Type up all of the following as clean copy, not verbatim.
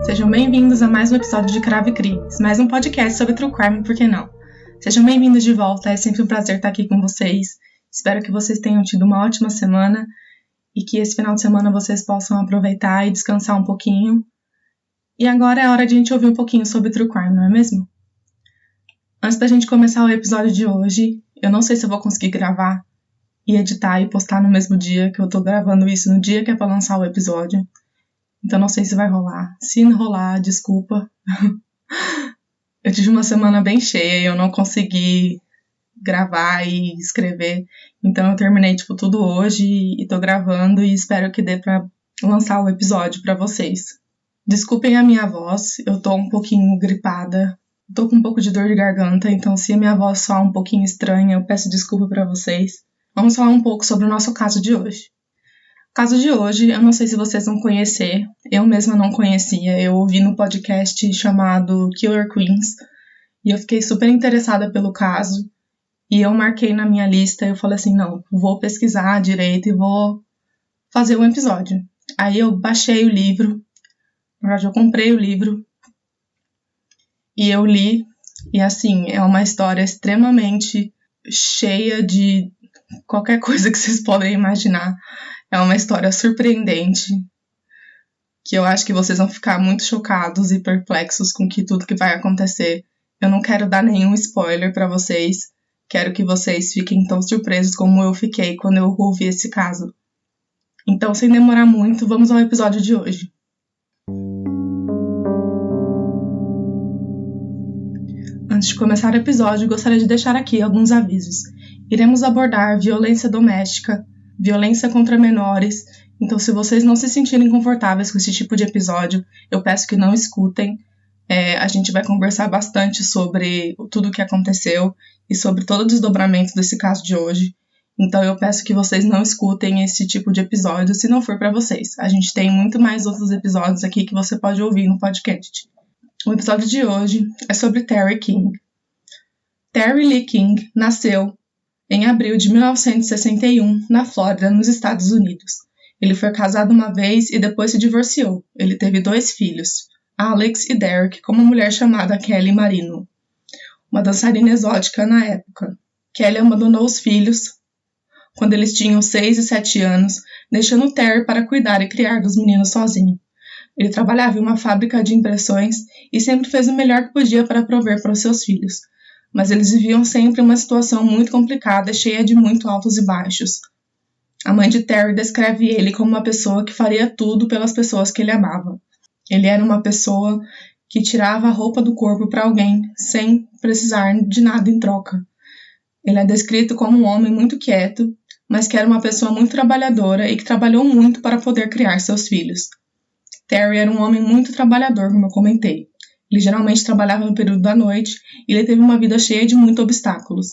Sejam bem-vindos a mais um episódio de Crave Crimes, mais um podcast sobre True Crime, por que não? Sejam bem-vindos de volta, é sempre um prazer estar aqui com vocês. Espero que vocês tenham tido uma ótima semana e que esse final de semana vocês possam aproveitar e descansar um pouquinho. E agora é hora de a gente ouvir um pouquinho sobre True Crime, não é mesmo? Antes da gente começar o episódio de hoje, eu não sei se eu vou conseguir gravar e editar e postar no mesmo dia, que eu tô gravando isso no dia que é pra lançar o episódio. Então não sei se vai rolar. Se não rolar, desculpa. Eu tive uma semana bem cheia e eu não consegui gravar e escrever. Então eu terminei tudo hoje e tô gravando e espero que dê pra lançar o episódio pra vocês. Desculpem a minha voz, eu tô um pouquinho gripada. Tô com um pouco de dor de garganta, então se a minha voz soar um pouquinho estranha, eu peço desculpa pra vocês. Vamos falar um pouco sobre o nosso caso de hoje. O caso de hoje, eu não sei se vocês vão conhecer, eu mesma não conhecia, eu ouvi no podcast chamado Killer Queens, e eu fiquei super interessada pelo caso, e eu marquei na minha lista, eu falei assim, não, vou pesquisar direito e vou fazer um episódio. Aí eu baixei o livro, na verdade eu comprei o livro, e eu li, e assim, é uma história extremamente cheia de qualquer coisa que vocês podem imaginar. É uma história surpreendente, que eu acho que vocês vão ficar muito chocados e perplexos com tudo que vai acontecer. Eu não quero dar nenhum spoiler pra vocês, quero que vocês fiquem tão surpresos como eu fiquei quando eu ouvi esse caso. Então, sem demorar muito, vamos ao episódio de hoje. Antes de começar o episódio, gostaria de deixar aqui alguns avisos. Iremos abordar violência doméstica, violência contra menores, então se vocês não se sentirem confortáveis com esse tipo de episódio, eu peço que não escutem. A gente vai conversar bastante sobre tudo o que aconteceu e sobre todo o desdobramento desse caso de hoje. Então eu peço que vocês não escutem esse tipo de episódio se não for para vocês. A gente tem muito mais outros episódios aqui que você pode ouvir no podcast. O episódio de hoje é sobre Terry King. Terry Lee King nasceu em abril de 1961, na Flórida, nos Estados Unidos. Ele foi casado uma vez e depois se divorciou. Ele teve 2 filhos, Alex e Derek, com uma mulher chamada Kelly Marino, uma dançarina exótica na época. Kelly abandonou os filhos quando eles tinham 6 e 7 anos, deixando Terry para cuidar e criar dos meninos sozinho. Ele trabalhava em uma fábrica de impressões e sempre fez o melhor que podia para prover para os seus filhos. Mas eles viviam sempre uma situação muito complicada, cheia de muito altos e baixos. A mãe de Terry descreve ele como uma pessoa que faria tudo pelas pessoas que ele amava. Ele era uma pessoa que tirava a roupa do corpo para alguém sem precisar de nada em troca. Ele é descrito como um homem muito quieto, mas que era uma pessoa muito trabalhadora e que trabalhou muito para poder criar seus filhos. Terry era um homem muito trabalhador, como eu comentei. Ele geralmente trabalhava no período da noite e ele teve uma vida cheia de muitos obstáculos.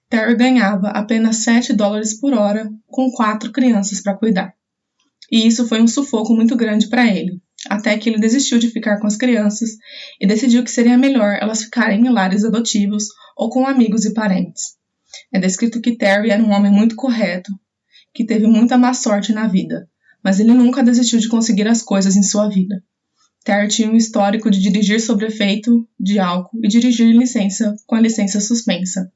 Terry ganhava apenas $7 por hora com 4 crianças para cuidar. E isso foi um sufoco muito grande para ele, até que ele desistiu de ficar com as crianças e decidiu que seria melhor elas ficarem em lares adotivos ou com amigos e parentes. É descrito que Terry era um homem muito correto, que teve muita má sorte na vida, mas ele nunca desistiu de conseguir as coisas em sua vida. Terry tinha um histórico de dirigir sob efeito de álcool e dirigir com a licença suspensa,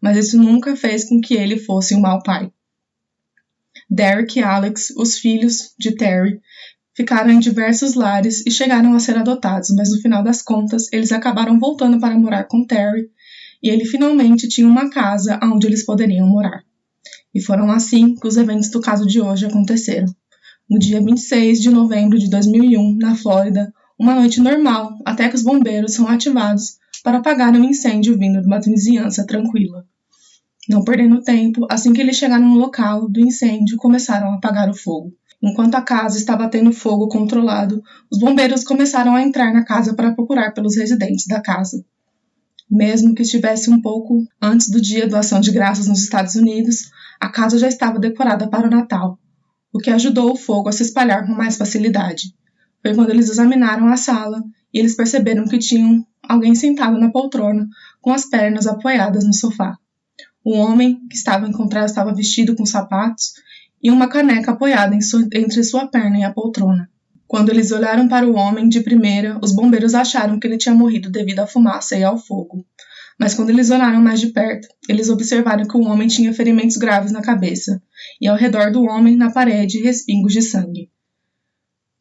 mas isso nunca fez com que ele fosse um mau pai. Derek e Alex, os filhos de Terry, ficaram em diversos lares e chegaram a ser adotados, mas no final das contas eles acabaram voltando para morar com Terry e ele finalmente tinha uma casa onde eles poderiam morar. E foram assim que os eventos do caso de hoje aconteceram. No dia 26 de novembro de 2001, na Flórida, uma noite normal, até que os bombeiros são ativados para apagar um incêndio vindo de uma vizinhança tranquila. Não perdendo tempo, assim que eles chegaram no local do incêndio, começaram a apagar o fogo. Enquanto a casa estava tendo fogo controlado, os bombeiros começaram a entrar na casa para procurar pelos residentes da casa. Mesmo que estivesse um pouco antes do dia da Ação de Graças nos Estados Unidos, a casa já estava decorada para o Natal, o que ajudou o fogo a se espalhar com mais facilidade. Foi quando eles examinaram a sala e eles perceberam que tinham alguém sentado na poltrona com as pernas apoiadas no sofá. O homem que estava encontrado estava vestido com sapatos e uma caneca apoiada entre sua perna e a poltrona. Quando eles olharam para o homem de primeira, os bombeiros acharam que ele tinha morrido devido à fumaça e ao fogo. Mas quando eles olharam mais de perto, eles observaram que o homem tinha ferimentos graves na cabeça, e ao redor do homem, na parede, respingos de sangue.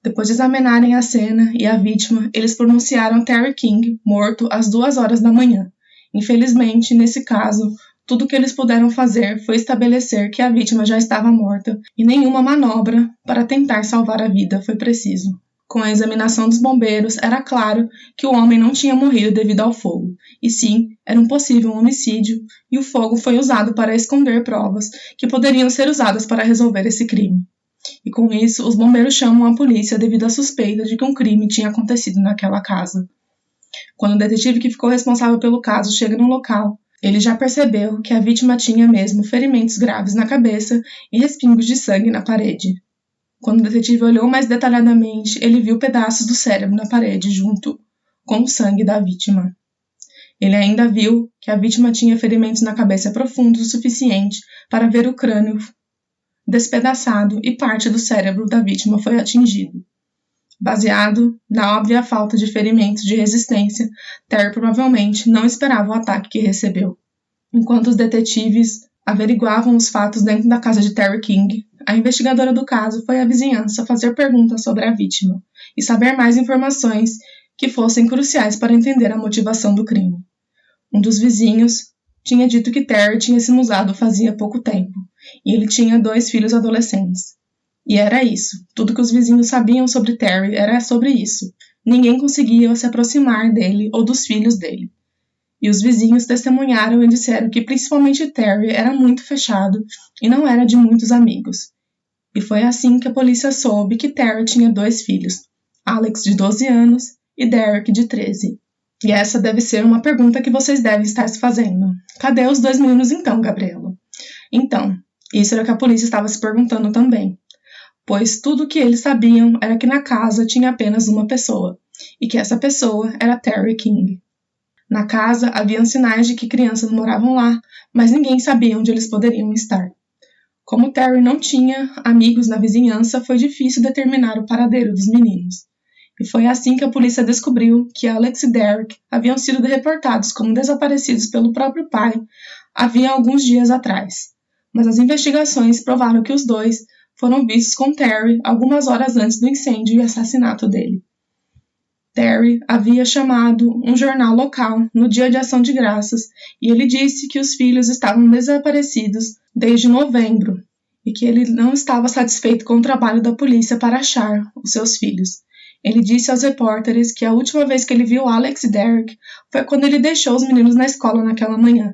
Depois de examinarem a cena e a vítima, eles pronunciaram Terry King morto às 2h da manhã. Infelizmente, nesse caso, tudo o que eles puderam fazer foi estabelecer que a vítima já estava morta e nenhuma manobra para tentar salvar a vida foi preciso. Com a examinação dos bombeiros, era claro que o homem não tinha morrido devido ao fogo, e sim, era um possível homicídio, e o fogo foi usado para esconder provas que poderiam ser usadas para resolver esse crime. E com isso, os bombeiros chamam a polícia devido à suspeita de que um crime tinha acontecido naquela casa. Quando o detetive que ficou responsável pelo caso chega no local, ele já percebeu que a vítima tinha mesmo ferimentos graves na cabeça e respingos de sangue na parede. Quando o detetive olhou mais detalhadamente, ele viu pedaços do cérebro na parede junto com o sangue da vítima. Ele ainda viu que a vítima tinha ferimentos na cabeça profundos o suficiente para ver o crânio despedaçado e parte do cérebro da vítima foi atingido. Baseado na óbvia falta de ferimentos de resistência, Terry provavelmente não esperava o ataque que recebeu. Enquanto os detetives averiguavam os fatos dentro da casa de Terry King, a investigadora do caso foi à vizinhança fazer perguntas sobre a vítima e saber mais informações que fossem cruciais para entender a motivação do crime. Um dos vizinhos tinha dito que Terry tinha se mudado fazia pouco tempo, e ele tinha 2 filhos adolescentes. E era isso. Tudo que os vizinhos sabiam sobre Terry era sobre isso. Ninguém conseguia se aproximar dele ou dos filhos dele. E os vizinhos testemunharam e disseram que principalmente Terry era muito fechado e não era de muitos amigos. E foi assim que a polícia soube que Terry tinha 2 filhos, Alex, de 12 anos, e Derek, de 13. E essa deve ser uma pergunta que vocês devem estar se fazendo. Cadê os 2 meninos então, Gabriela? Então, isso era o que a polícia estava se perguntando também. Pois tudo o que eles sabiam era que na casa tinha apenas uma pessoa, e que essa pessoa era Terry King. Na casa haviam sinais de que crianças moravam lá, mas ninguém sabia onde eles poderiam estar. Como Terry não tinha amigos na vizinhança, foi difícil determinar o paradeiro dos meninos. E foi assim que a polícia descobriu que Alex e Derek haviam sido reportados como desaparecidos pelo próprio pai havia alguns dias atrás. Mas as investigações provaram que os dois foram vistos com Terry algumas horas antes do incêndio e assassinato dele. Terry havia chamado um jornal local no Dia de Ação de Graças e ele disse que os filhos estavam desaparecidos desde novembro e que ele não estava satisfeito com o trabalho da polícia para achar os seus filhos. Ele disse aos repórteres que a última vez que ele viu Alex e Derek foi quando ele deixou os meninos na escola naquela manhã.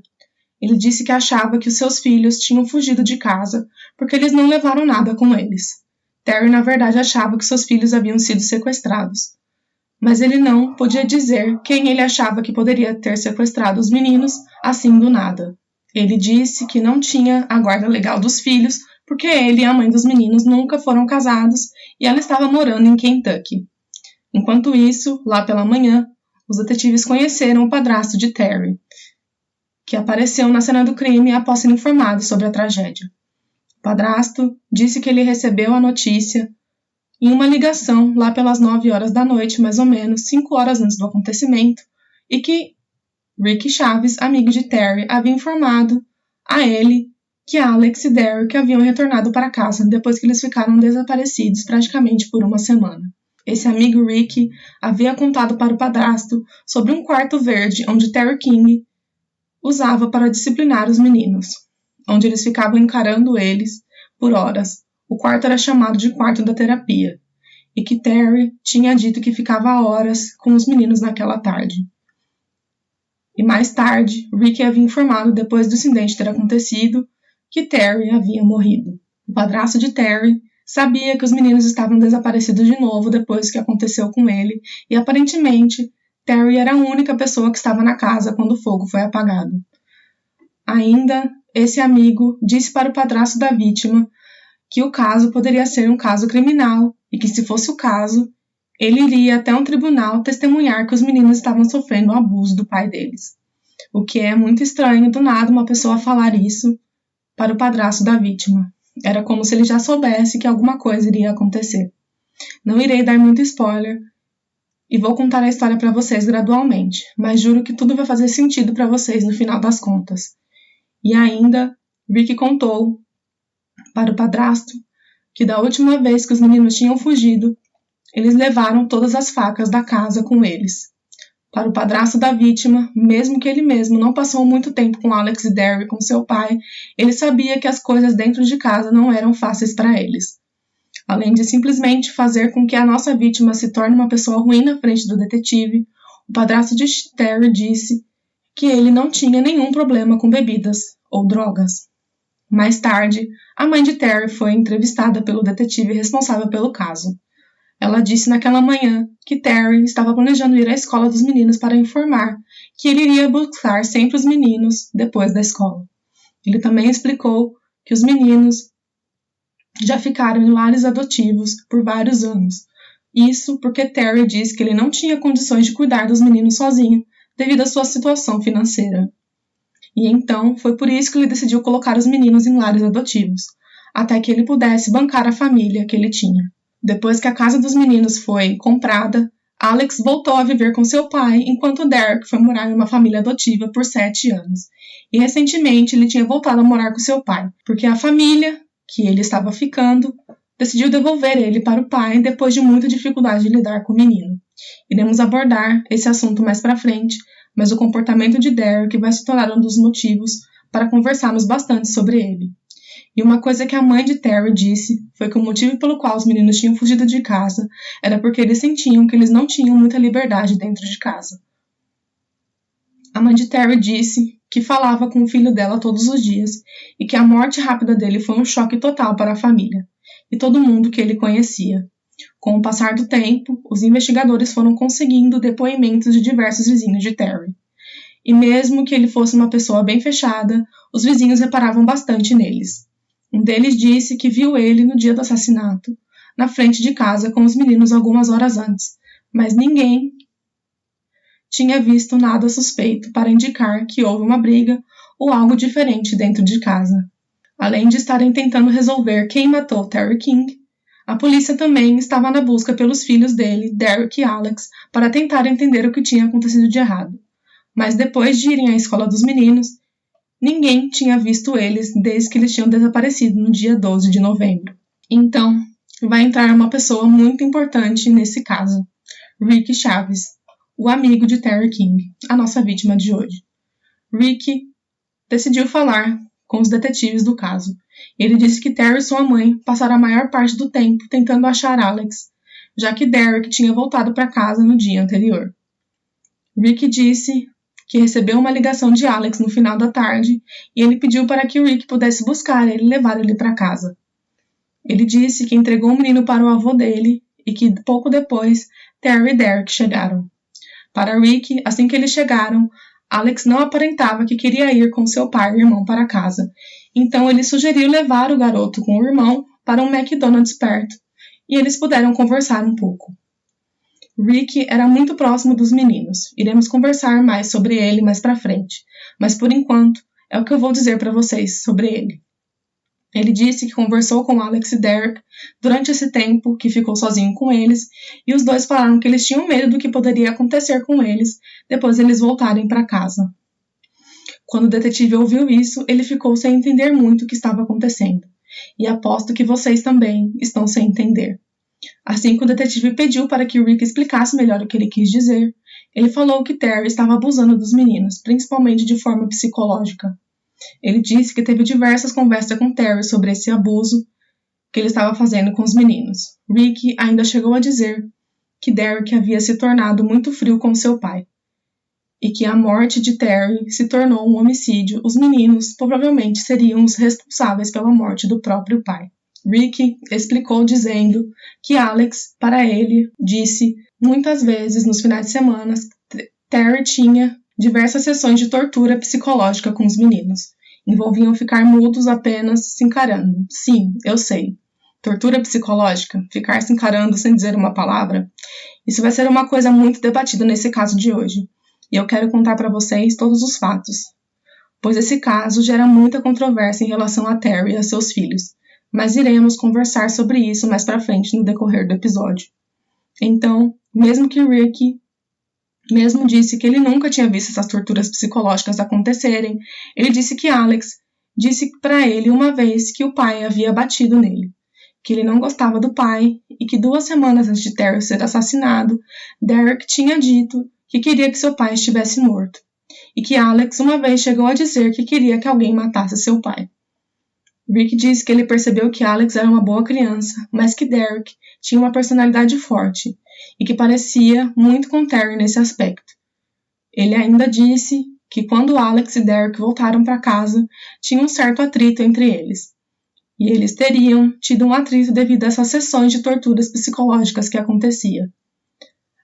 Ele disse que achava que os seus filhos tinham fugido de casa porque eles não levaram nada com eles. Terry, na verdade, achava que seus filhos haviam sido sequestrados. Mas ele não podia dizer quem ele achava que poderia ter sequestrado os meninos assim do nada. Ele disse que não tinha a guarda legal dos filhos porque ele e a mãe dos meninos nunca foram casados e ela estava morando em Kentucky. Enquanto isso, lá pela manhã, os detetives conheceram o padrasto de Terry, que apareceu na cena do crime após ser informado sobre a tragédia. O padrasto disse que ele recebeu a notícia em uma ligação lá pelas 9 horas da noite, mais ou menos 5 horas antes do acontecimento, e que Rick Chaves, amigo de Terry, havia informado a ele que Alex e Derek haviam retornado para casa depois que eles ficaram desaparecidos praticamente por uma semana. Esse amigo Rick havia contado para o padrasto sobre um quarto verde onde Terry King usava para disciplinar os meninos, onde eles ficavam encarando eles por horas. O quarto era chamado de quarto da terapia, e que Terry tinha dito que ficava horas com os meninos naquela tarde. E mais tarde, Rick havia informado, depois do incidente ter acontecido, que Terry havia morrido. O padrasto de Terry sabia que os meninos estavam desaparecidos de novo depois que aconteceu com ele, e aparentemente Terry era a única pessoa que estava na casa quando o fogo foi apagado. Ainda, esse amigo disse para o padrasto da vítima que o caso poderia ser um caso criminal e que, se fosse o caso, ele iria até um tribunal testemunhar que os meninos estavam sofrendo o abuso do pai deles. O que é muito estranho do nada uma pessoa falar isso para o padrasto da vítima. Era como se ele já soubesse que alguma coisa iria acontecer. Não irei dar muito spoiler e vou contar a história para vocês gradualmente, mas juro que tudo vai fazer sentido para vocês no final das contas. E ainda, Rick contou para o padrasto que da última vez que os meninos tinham fugido, eles levaram todas as facas da casa com eles. Para o padrasto da vítima, mesmo que ele mesmo não passou muito tempo com Alex e Derry com seu pai, ele sabia que as coisas dentro de casa não eram fáceis para eles. Além de simplesmente fazer com que a nossa vítima se torne uma pessoa ruim na frente do detetive, o padrasto de Terry disse que ele não tinha nenhum problema com bebidas ou drogas. Mais tarde, a mãe de Terry foi entrevistada pelo detetive responsável pelo caso. Ela disse naquela manhã que Terry estava planejando ir à escola dos meninos para informar que ele iria buscar sempre os meninos depois da escola. Ele também explicou que os meninos já ficaram em lares adotivos por vários anos. Isso porque Terry disse que ele não tinha condições de cuidar dos meninos sozinho devido à sua situação financeira. E então foi por isso que ele decidiu colocar os meninos em lares adotivos, até que ele pudesse bancar a família que ele tinha. Depois que a casa dos meninos foi comprada, Alex voltou a viver com seu pai, enquanto Derek foi morar em uma família adotiva por 7 anos. E recentemente ele tinha voltado a morar com seu pai, porque a família que ele estava ficando decidiu devolver ele para o pai depois de muita dificuldade de lidar com o menino. Iremos abordar esse assunto mais para frente, mas o comportamento de Derek vai se tornar um dos motivos para conversarmos bastante sobre ele. E uma coisa que a mãe de Terry disse foi que o motivo pelo qual os meninos tinham fugido de casa era porque eles sentiam que eles não tinham muita liberdade dentro de casa. A mãe de Terry disse que falava com o filho dela todos os dias e que a morte rápida dele foi um choque total para a família e todo mundo que ele conhecia. Com o passar do tempo, os investigadores foram conseguindo depoimentos de diversos vizinhos de Terry. E mesmo que ele fosse uma pessoa bem fechada, os vizinhos reparavam bastante neles. Um deles disse que viu ele no dia do assassinato, na frente de casa com os meninos algumas horas antes, mas ninguém tinha visto nada suspeito para indicar que houve uma briga ou algo diferente dentro de casa. Além de estarem tentando resolver quem matou Terry King, a polícia também estava na busca pelos filhos dele, Derek e Alex, para tentar entender o que tinha acontecido de errado. Mas depois de irem à escola dos meninos, ninguém tinha visto eles desde que eles tinham desaparecido no dia 12 de novembro. Então, vai entrar uma pessoa muito importante nesse caso, Rick Chaves, o amigo de Terry King, a nossa vítima de hoje. Rick decidiu falar com os detetives do caso. Ele disse que Terry e sua mãe passaram a maior parte do tempo tentando achar Alex, já que Derek tinha voltado para casa no dia anterior. Rick disse que recebeu uma ligação de Alex no final da tarde e ele pediu para que Rick pudesse buscar ele e levar ele para casa. Ele disse que entregou o menino para o avô dele e que pouco depois Terry e Derek chegaram. Para Rick, assim que eles chegaram, Alex não aparentava que queria ir com seu pai e irmão para casa, então ele sugeriu levar o garoto com o irmão para um McDonald's perto e eles puderam conversar um pouco. Rick era muito próximo dos meninos. Iremos conversar mais sobre ele mais pra frente, mas por enquanto é o que eu vou dizer para vocês sobre ele. Ele disse que conversou com Alex e Derek durante esse tempo que ficou sozinho com eles e os dois falaram que eles tinham medo do que poderia acontecer com eles depois eles voltarem para casa. Quando o detetive ouviu isso, ele ficou sem entender muito o que estava acontecendo e aposto que vocês também estão sem entender. Assim que o detetive pediu para que Rick explicasse melhor o que ele quis dizer, ele falou que Terry estava abusando dos meninos, principalmente de forma psicológica. Ele disse que teve diversas conversas com Terry sobre esse abuso que ele estava fazendo com os meninos. Rick ainda chegou a dizer que Derek havia se tornado muito frio com seu pai e que a morte de Terry se tornou um homicídio. Os meninos provavelmente seriam os responsáveis pela morte do próprio pai. Rick explicou dizendo que Alex, para ele, disse muitas vezes nos finais de semana Terry tinha diversas sessões de tortura psicológica com os meninos. Envolviam ficar mudos apenas se encarando. Sim, eu sei. Tortura psicológica, ficar se encarando sem dizer uma palavra, isso vai ser uma coisa muito debatida nesse caso de hoje. E eu quero contar para vocês todos os fatos, pois esse caso gera muita controvérsia em relação a Terry e a seus filhos. mas iremos conversar sobre isso mais pra frente no decorrer do episódio. Então, mesmo que Rick disse que ele nunca tinha visto essas torturas psicológicas acontecerem, ele disse que Alex disse para ele uma vez que o pai havia batido nele, que ele não gostava do pai e que 2 semanas antes de Terry ser assassinado, Derek tinha dito que queria que seu pai estivesse morto, e que Alex uma vez chegou a dizer que queria que alguém matasse seu pai. Rick disse que ele percebeu que Alex era uma boa criança, mas que Derek tinha uma personalidade forte e que parecia muito com Terry nesse aspecto. Ele ainda disse que quando Alex e Derek voltaram para casa, tinha um certo atrito entre eles. E eles teriam tido um atrito devido a essas sessões de torturas psicológicas que acontecia.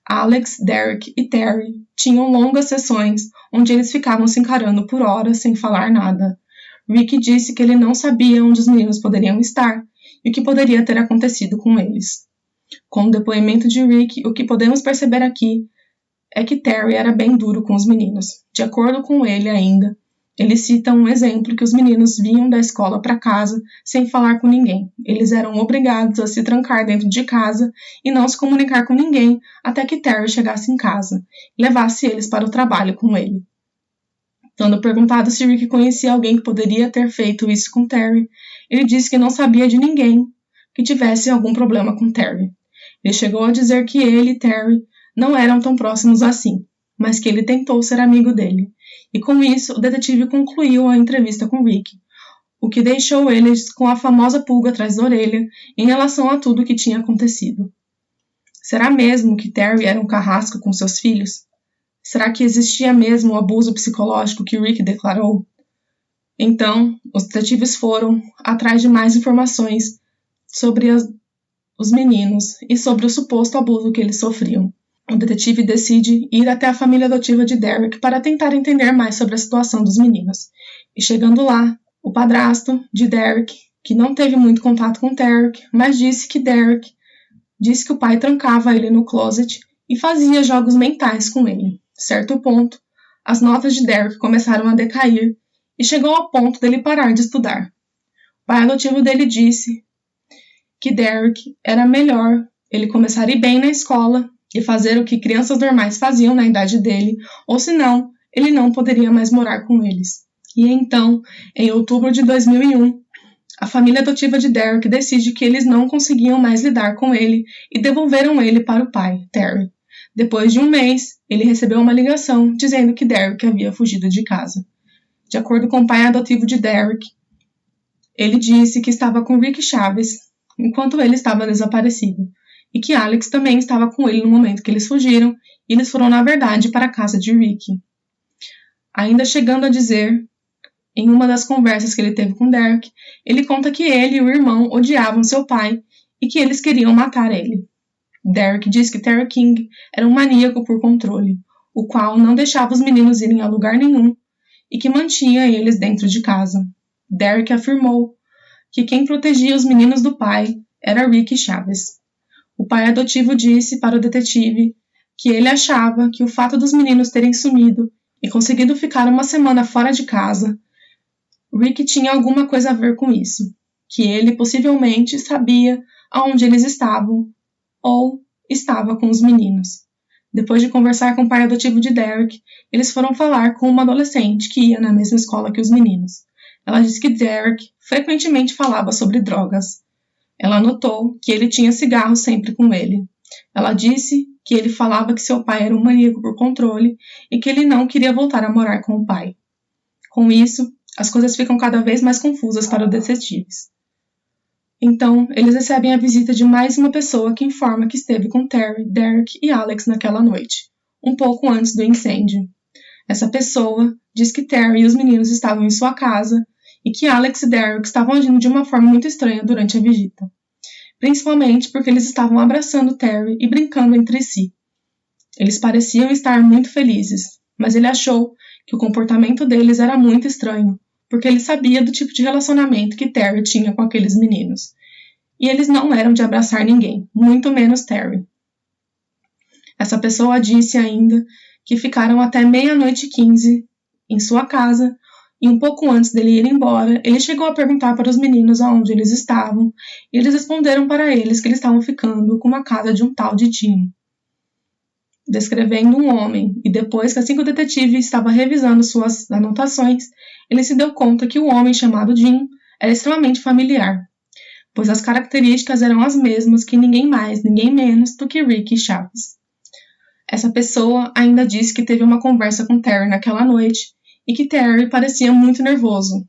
Alex, Derek e Terry tinham longas sessões onde eles ficavam se encarando por horas sem falar nada. Rick disse que ele não sabia onde os meninos poderiam estar e o que poderia ter acontecido com eles. Com o depoimento de Rick, o que podemos perceber aqui é que Terry era bem duro com os meninos. De acordo com ele ainda, ele cita um exemplo que os meninos vinham da escola para casa sem falar com ninguém. Eles eram obrigados a se trancar dentro de casa e não se comunicar com ninguém até que Terry chegasse em casa e levasse eles para o trabalho com ele. Quando perguntado se Rick conhecia alguém que poderia ter feito isso com Terry, ele disse que não sabia de ninguém que tivesse algum problema com Terry. Ele chegou a dizer que ele e Terry não eram tão próximos assim, mas que ele tentou ser amigo dele. E com isso, o detetive concluiu a entrevista com Rick, o que deixou eles com a famosa pulga atrás da orelha em relação a tudo o que tinha acontecido. Será mesmo que Terry era um carrasco com seus filhos? Será que existia mesmo o abuso psicológico que Rick declarou? Então, os detetives foram atrás de mais informações sobre os meninos e sobre o suposto abuso que eles sofriam. O detetive decide ir até a família adotiva de Derek para tentar entender mais sobre a situação dos meninos. E chegando lá, o padrasto de Derek, que não teve muito contato com Derek, mas disse que o pai trancava ele no closet e fazia jogos mentais com ele. Certo ponto, as notas de Derek começaram a decair e chegou ao ponto dele parar de estudar. O pai adotivo dele disse que Derek era melhor ele começar a ir bem na escola e fazer o que crianças normais faziam na idade dele, ou senão, ele não poderia mais morar com eles. E então, em outubro de 2001, a família adotiva de Derek decide que eles não conseguiam mais lidar com ele e devolveram ele para o pai, Terry. Depois de um mês, ele recebeu uma ligação dizendo que Derek havia fugido de casa. De acordo com o pai adotivo de Derek, ele disse que estava com Rick Chaves enquanto ele estava desaparecido, e que Alex também estava com ele no momento que eles fugiram, e eles foram, na verdade, para a casa de Rick. Ainda chegando a dizer, em uma das conversas que ele teve com Derek, ele conta que ele e o irmão odiavam seu pai e que eles queriam matar ele. Derek diz que Terry King era um maníaco por controle, o qual não deixava os meninos irem a lugar nenhum e que mantinha eles dentro de casa. Derek afirmou que quem protegia os meninos do pai era Rick Chaves. O pai adotivo disse para o detetive que ele achava que o fato dos meninos terem sumido e conseguido ficar uma semana fora de casa, Rick tinha alguma coisa a ver com isso, que ele possivelmente sabia aonde eles estavam ou estava com os meninos. Depois de conversar com o pai adotivo de Derek, eles foram falar com uma adolescente que ia na mesma escola que os meninos. Ela disse que Derek frequentemente falava sobre drogas. Ela notou que ele tinha cigarro sempre com ele. Ela disse que ele falava que seu pai era um maníaco por controle e que ele não queria voltar a morar com o pai. Com isso, as coisas ficam cada vez mais confusas para os detetives. Então, eles recebem a visita de mais uma pessoa que informa que esteve com Terry, Derek e Alex naquela noite, um pouco antes do incêndio. Essa pessoa diz que Terry e os meninos estavam em sua casa e que Alex e Derek estavam agindo de uma forma muito estranha durante a visita, principalmente porque eles estavam abraçando Terry e brincando entre si. Eles pareciam estar muito felizes, mas ele achou que o comportamento deles era muito estranho, porque ele sabia do tipo de relacionamento que Terry tinha com aqueles meninos. E eles não eram de abraçar ninguém, muito menos Terry. Essa pessoa disse ainda que ficaram até 00:15 em sua casa, E um pouco antes dele ir embora, ele chegou a perguntar para os meninos aonde eles estavam, e eles responderam para eles que eles estavam ficando com uma casa de um tal de Jim, descrevendo um homem. E depois que assim que o detetive estava revisando suas anotações, ele se deu conta que o homem chamado Jim era extremamente familiar, pois as características eram as mesmas que ninguém mais, ninguém menos do que Rick Chaves. Essa pessoa ainda disse que teve uma conversa com Terry naquela noite e que Terry parecia muito nervoso.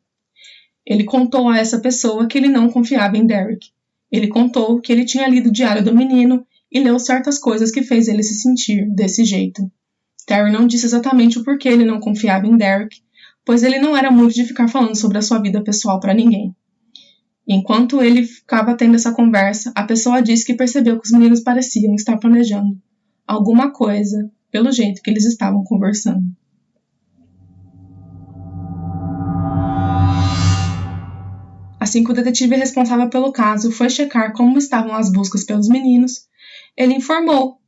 Ele contou a essa pessoa que ele não confiava em Derek. Ele contou que ele tinha lido o diário do menino e leu certas coisas que fez ele se sentir desse jeito. Terry não disse exatamente o porquê ele não confiava em Derek, pois ele não era muito de ficar falando sobre a sua vida pessoal para ninguém. Enquanto ele ficava tendo essa conversa, a pessoa disse que percebeu que os meninos pareciam estar planejando alguma coisa pelo jeito que eles estavam conversando. Assim que o detetive responsável pelo caso foi checar como estavam as buscas pelos meninos, ele informou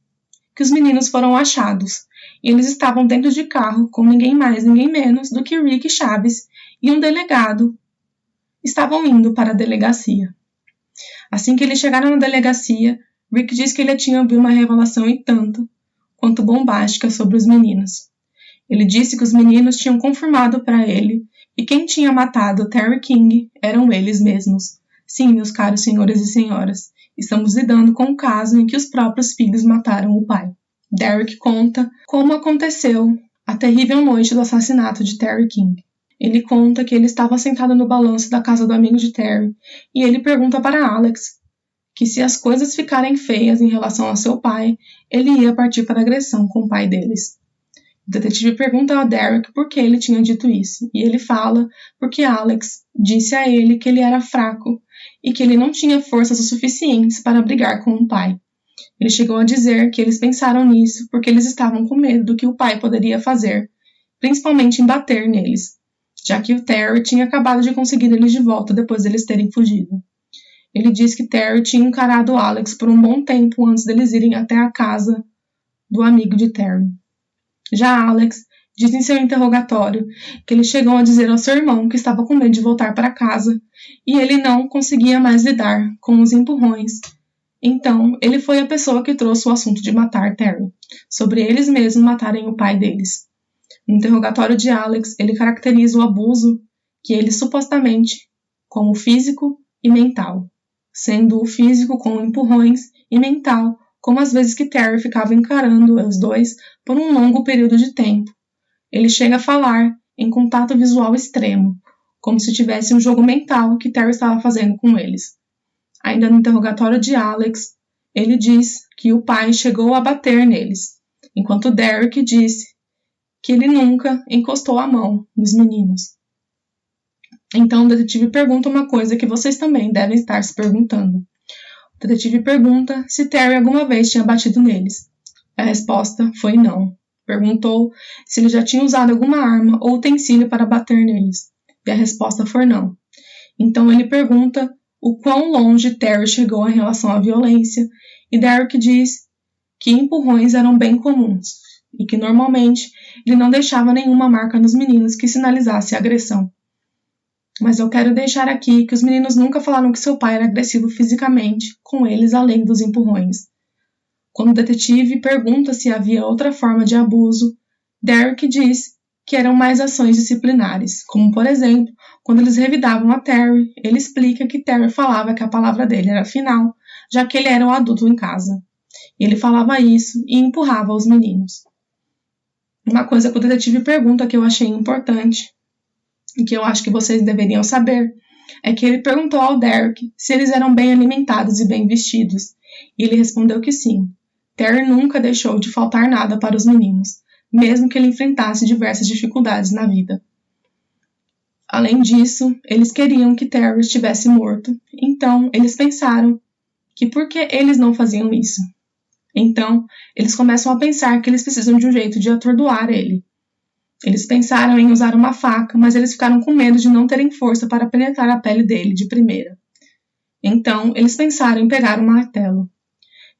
que os meninos foram achados e eles estavam dentro de carro com ninguém mais, ninguém menos do que Rick Chaves e um delegado estavam indo para a delegacia. Assim que eles chegaram na delegacia, Rick disse que ele tinha ouvido uma revelação e tanto quanto bombástica sobre os meninos. Ele disse que os meninos tinham confirmado para ele que quem tinha matado Terry King eram eles mesmos. Sim, meus caros senhores e senhoras, estamos lidando com um caso em que os próprios filhos mataram o pai. Derek conta como aconteceu a terrível noite do assassinato de Terry King. Ele conta que ele estava sentado no balanço da casa do amigo de Terry e ele pergunta para Alex que se as coisas ficarem feias em relação ao seu pai, ele ia partir para a agressão com o pai deles. O detetive pergunta a Derek por que ele tinha dito isso, e ele fala porque Alex disse a ele que ele era fraco e que ele não tinha forças o suficientes para brigar com o pai. Ele chegou a dizer que eles pensaram nisso porque eles estavam com medo do que o pai poderia fazer, principalmente em bater neles, já que o Terry tinha acabado de conseguir eles de volta depois deles terem fugido. Ele diz que Terry tinha encarado Alex por um bom tempo antes deles irem até a casa do amigo de Terry. Já Alex diz em seu interrogatório que ele chegou a dizer ao seu irmão que estava com medo de voltar para casa e ele não conseguia mais lidar com os empurrões. Então, ele foi a pessoa que trouxe o assunto de matar Terry, sobre eles mesmos matarem o pai deles. No interrogatório de Alex, ele caracteriza o abuso que ele supostamente como físico e mental, sendo o físico com empurrões e mental como as vezes que Terry ficava encarando os dois por um longo período de tempo. Ele chega a falar em contato visual extremo, como se tivesse um jogo mental que Terry estava fazendo com eles. Ainda no interrogatório de Alex, ele diz que o pai chegou a bater neles, enquanto Derek disse que ele nunca encostou a mão nos meninos. Então o detetive pergunta uma coisa que vocês também devem estar se perguntando. O detetive pergunta se Terry alguma vez tinha batido neles. A resposta foi não. Perguntou se ele já tinha usado alguma arma ou utensílio para bater neles. E a resposta foi não. Então ele pergunta o quão longe Terry chegou em relação à violência, e Derek diz que empurrões eram bem comuns, e que normalmente ele não deixava nenhuma marca nos meninos que sinalizasse a agressão. Mas eu quero deixar aqui que os meninos nunca falaram que seu pai era agressivo fisicamente com eles além dos empurrões. Quando o detetive pergunta se havia outra forma de abuso, Derek diz que eram mais ações disciplinares, como por exemplo, quando eles revidavam a Terry, ele explica que Terry falava que a palavra dele era final, já que ele era um adulto em casa. Ele falava isso e empurrava os meninos. Uma coisa que o detetive pergunta que eu achei importante, e que eu acho que vocês deveriam saber, é que ele perguntou ao Derek se eles eram bem alimentados e bem vestidos, e ele respondeu que sim. Terry nunca deixou de faltar nada para os meninos, mesmo que ele enfrentasse diversas dificuldades na vida. Além disso, eles queriam que Terry estivesse morto, então eles pensaram que por que eles não faziam isso? Então, eles começam a pensar que eles precisam de um jeito de atordoar ele. Eles pensaram em usar uma faca, mas eles ficaram com medo de não terem força para penetrar a pele dele de primeira. Então, eles pensaram em pegar um martelo.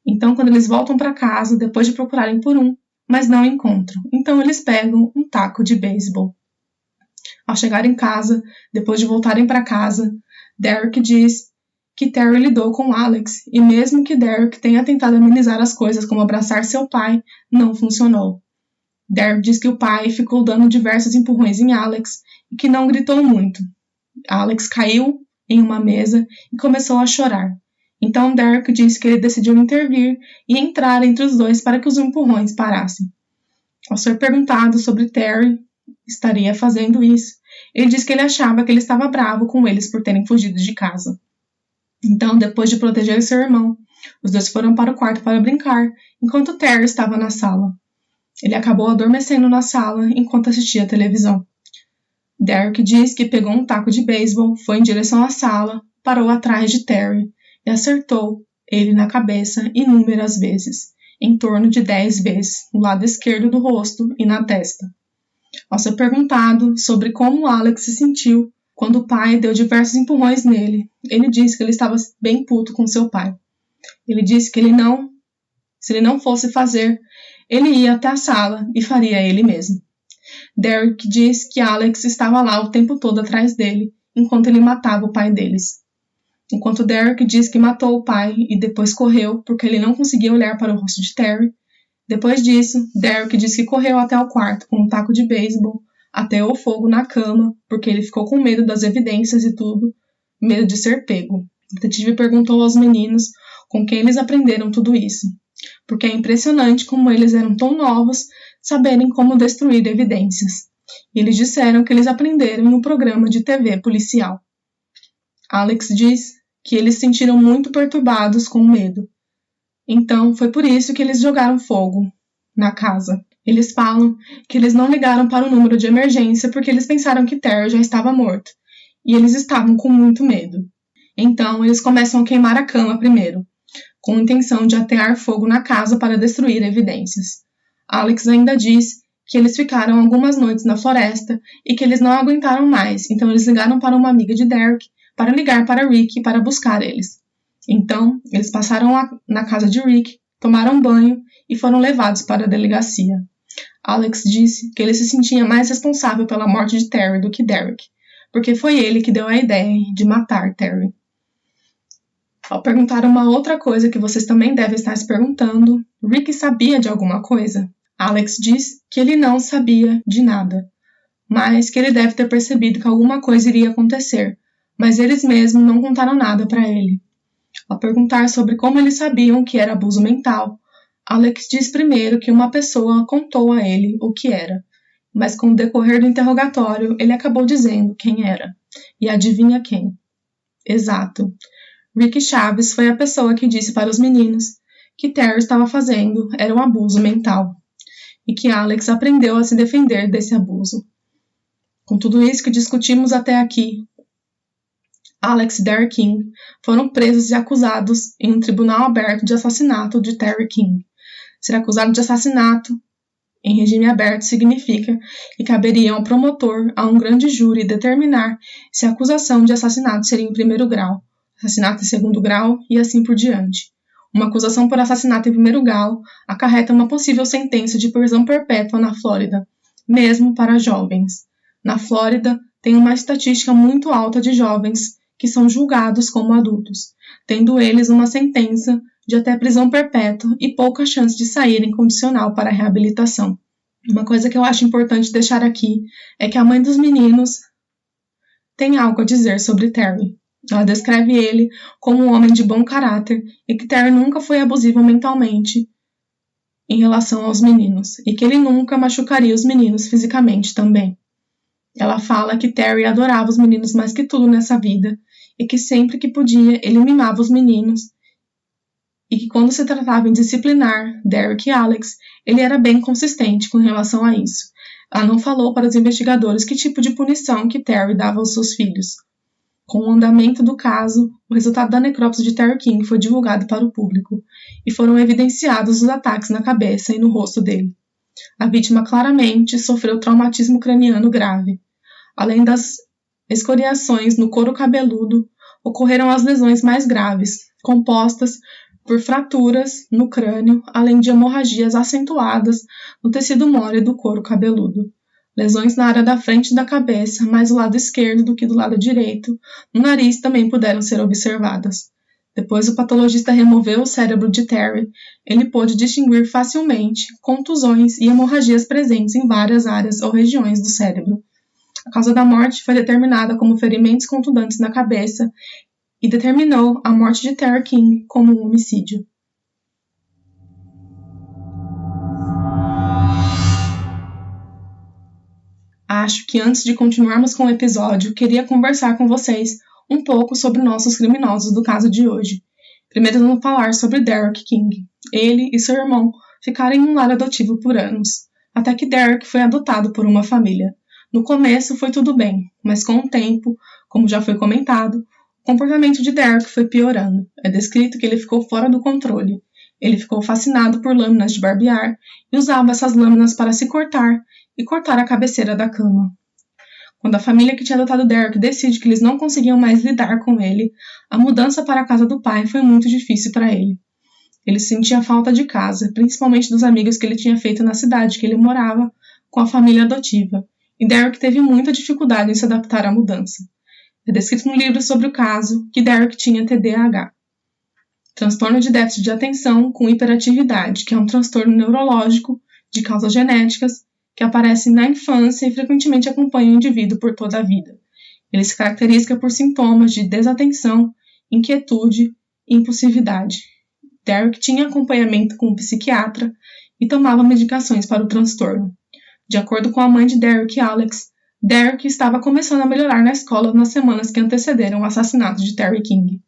Então, quando eles voltam para casa, depois de procurarem por um, mas não encontram, então eles pegam um taco de beisebol. Ao chegar em casa, depois de voltarem para casa, Derek diz que Terry lidou com Alex e mesmo que Derek tenha tentado amenizar as coisas como abraçar seu pai, não funcionou. Derek diz que o pai ficou dando diversos empurrões em Alex e que não gritou muito. Alex caiu em uma mesa e começou a chorar. Então Derek disse que ele decidiu intervir e entrar entre os dois para que os empurrões parassem. Ao ser perguntado sobre Terry estaria fazendo isso, ele disse que ele achava que ele estava bravo com eles por terem fugido de casa. Então, depois de proteger seu irmão, os dois foram para o quarto para brincar, enquanto Terry estava na sala. Ele acabou adormecendo na sala enquanto assistia a televisão. Derek diz que pegou um taco de beisebol, foi em direção à sala, parou atrás de Terry e acertou ele na cabeça inúmeras vezes, em torno de 10 vezes, no lado esquerdo do rosto e na testa. Ao ser perguntado sobre como Alex se sentiu quando o pai deu diversos empurrões nele, ele disse que ele estava bem puto com seu pai. Ele disse que se ele não fosse fazer, ele ia até a sala e faria ele mesmo. Derek diz que Alex estava lá o tempo todo atrás dele, enquanto ele matava o pai deles. Enquanto Derek diz que matou o pai e depois correu porque ele não conseguia olhar para o rosto de Terry, depois disso, Derek diz que correu até o quarto com um taco de beisebol, ateou fogo na cama, porque ele ficou com medo das evidências e tudo, medo de ser pego. O detetive perguntou aos meninos com quem eles aprenderam tudo isso, porque é impressionante como eles eram tão novos saberem como destruir evidências. E eles disseram que eles aprenderam em um programa de TV policial. Alex diz que eles se sentiram muito perturbados com medo. Então, foi por isso que eles jogaram fogo na casa. Eles falam que eles não ligaram para o número de emergência porque eles pensaram que Terry já estava morto. E eles estavam com muito medo. Então, eles começam a queimar a cama primeiro, com a intenção de atear fogo na casa para destruir evidências. Alex ainda diz que eles ficaram algumas noites na floresta e que eles não aguentaram mais, então eles ligaram para uma amiga de Derek para ligar para Rick para buscar eles. Então, eles passaram na casa de Rick, tomaram banho e foram levados para a delegacia. Alex disse que ele se sentia mais responsável pela morte de Terry do que Derek, porque foi ele que deu a ideia de matar Terry. Ao perguntar uma outra coisa que vocês também devem estar se perguntando, Rick sabia de alguma coisa? Alex diz que ele não sabia de nada, mas que ele deve ter percebido que alguma coisa iria acontecer, mas eles mesmos não contaram nada para ele. Ao perguntar sobre como eles sabiam que era abuso mental, Alex diz primeiro que uma pessoa contou a ele o que era, mas com o decorrer do interrogatório ele acabou dizendo quem era. E adivinha quem? Exato. Rick Chaves foi a pessoa que disse para os meninos que Terry estava fazendo era um abuso mental e que Alex aprendeu a se defender desse abuso. Com tudo isso que discutimos até aqui, Alex e Derek King foram presos e acusados em um tribunal aberto de assassinato de Terry King. Ser acusado de assassinato em regime aberto significa que caberia ao promotor, a um grande júri, determinar se a acusação de assassinato seria em primeiro grau, assassinato em segundo grau e assim por diante. Uma acusação por assassinato em primeiro grau acarreta uma possível sentença de prisão perpétua na Flórida, mesmo para jovens. Na Flórida, tem uma estatística muito alta de jovens que são julgados como adultos, tendo eles uma sentença de até prisão perpétua e pouca chance de saírem condicional para a reabilitação. Uma coisa que eu acho importante deixar aqui é que a mãe dos meninos tem algo a dizer sobre Terry. Ela descreve ele como um homem de bom caráter e que Terry nunca foi abusivo mentalmente em relação aos meninos e que ele nunca machucaria os meninos fisicamente também. Ela fala que Terry adorava os meninos mais que tudo nessa vida e que sempre que podia ele mimava os meninos e que quando se tratava em disciplinar Derek e Alex, ele era bem consistente com relação a isso. Ela não falou para os investigadores que tipo de punição que Terry dava aos seus filhos. Com o andamento do caso, o resultado da necrópsia de Terry King foi divulgado para o público e foram evidenciados os ataques na cabeça e no rosto dele. A vítima claramente sofreu traumatismo craniano grave. Além das escoriações no couro cabeludo, ocorreram as lesões mais graves, compostas por fraturas no crânio, além de hemorragias acentuadas no tecido mole do couro cabeludo. Lesões na área da frente da cabeça, mais do lado esquerdo do que do lado direito, no nariz também puderam ser observadas. Depois o patologista removeu o cérebro de Terry, ele pôde distinguir facilmente contusões e hemorragias presentes em várias áreas ou regiões do cérebro. A causa da morte foi determinada como ferimentos contundantes na cabeça e determinou a morte de Terry King como um homicídio. Acho que antes de continuarmos com o episódio, queria conversar com vocês um pouco sobre nossos criminosos do caso de hoje. Primeiro vamos falar sobre Derek King. Ele e seu irmão ficaram em um lar adotivo por anos, até que Derek foi adotado por uma família. No começo foi tudo bem, mas com o tempo, como já foi comentado, o comportamento de Derek foi piorando. É descrito que ele ficou fora do controle. Ele ficou fascinado por lâminas de barbear e usava essas lâminas para se cortar e cortar a cabeceira da cama. Quando a família que tinha adotado Derek decide que eles não conseguiam mais lidar com ele, a mudança para a casa do pai foi muito difícil para ele. Ele sentia falta de casa, principalmente dos amigos que ele tinha feito na cidade que ele morava com a família adotiva, e Derek teve muita dificuldade em se adaptar à mudança. É descrito no livro sobre o caso que Derek tinha TDAH, transtorno de déficit de atenção com hiperatividade, que é um transtorno neurológico de causas genéticas que aparece na infância e frequentemente acompanha o indivíduo por toda a vida. Ele se caracteriza por sintomas de desatenção, inquietude e impulsividade. Derek tinha acompanhamento com um psiquiatra e tomava medicações para o transtorno. De acordo com a mãe de Derek, Alex, Derek estava começando a melhorar na escola nas semanas que antecederam o assassinato de Terry King.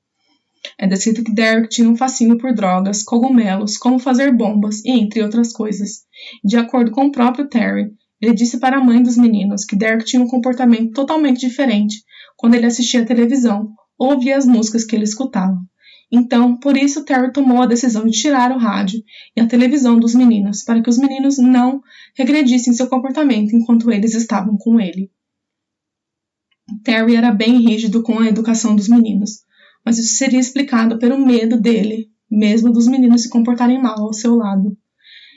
É descrito que Derek tinha um fascínio por drogas, cogumelos, como fazer bombas e entre outras coisas. De acordo com o próprio Terry, ele disse para a mãe dos meninos que Derek tinha um comportamento totalmente diferente quando ele assistia à televisão ou ouvia as músicas que ele escutava. Então, por isso, Terry tomou a decisão de tirar o rádio e a televisão dos meninos, para que os meninos não regredissem seu comportamento enquanto eles estavam com ele. Terry era bem rígido com a educação dos meninos, mas isso seria explicado pelo medo dele, mesmo dos meninos se comportarem mal ao seu lado.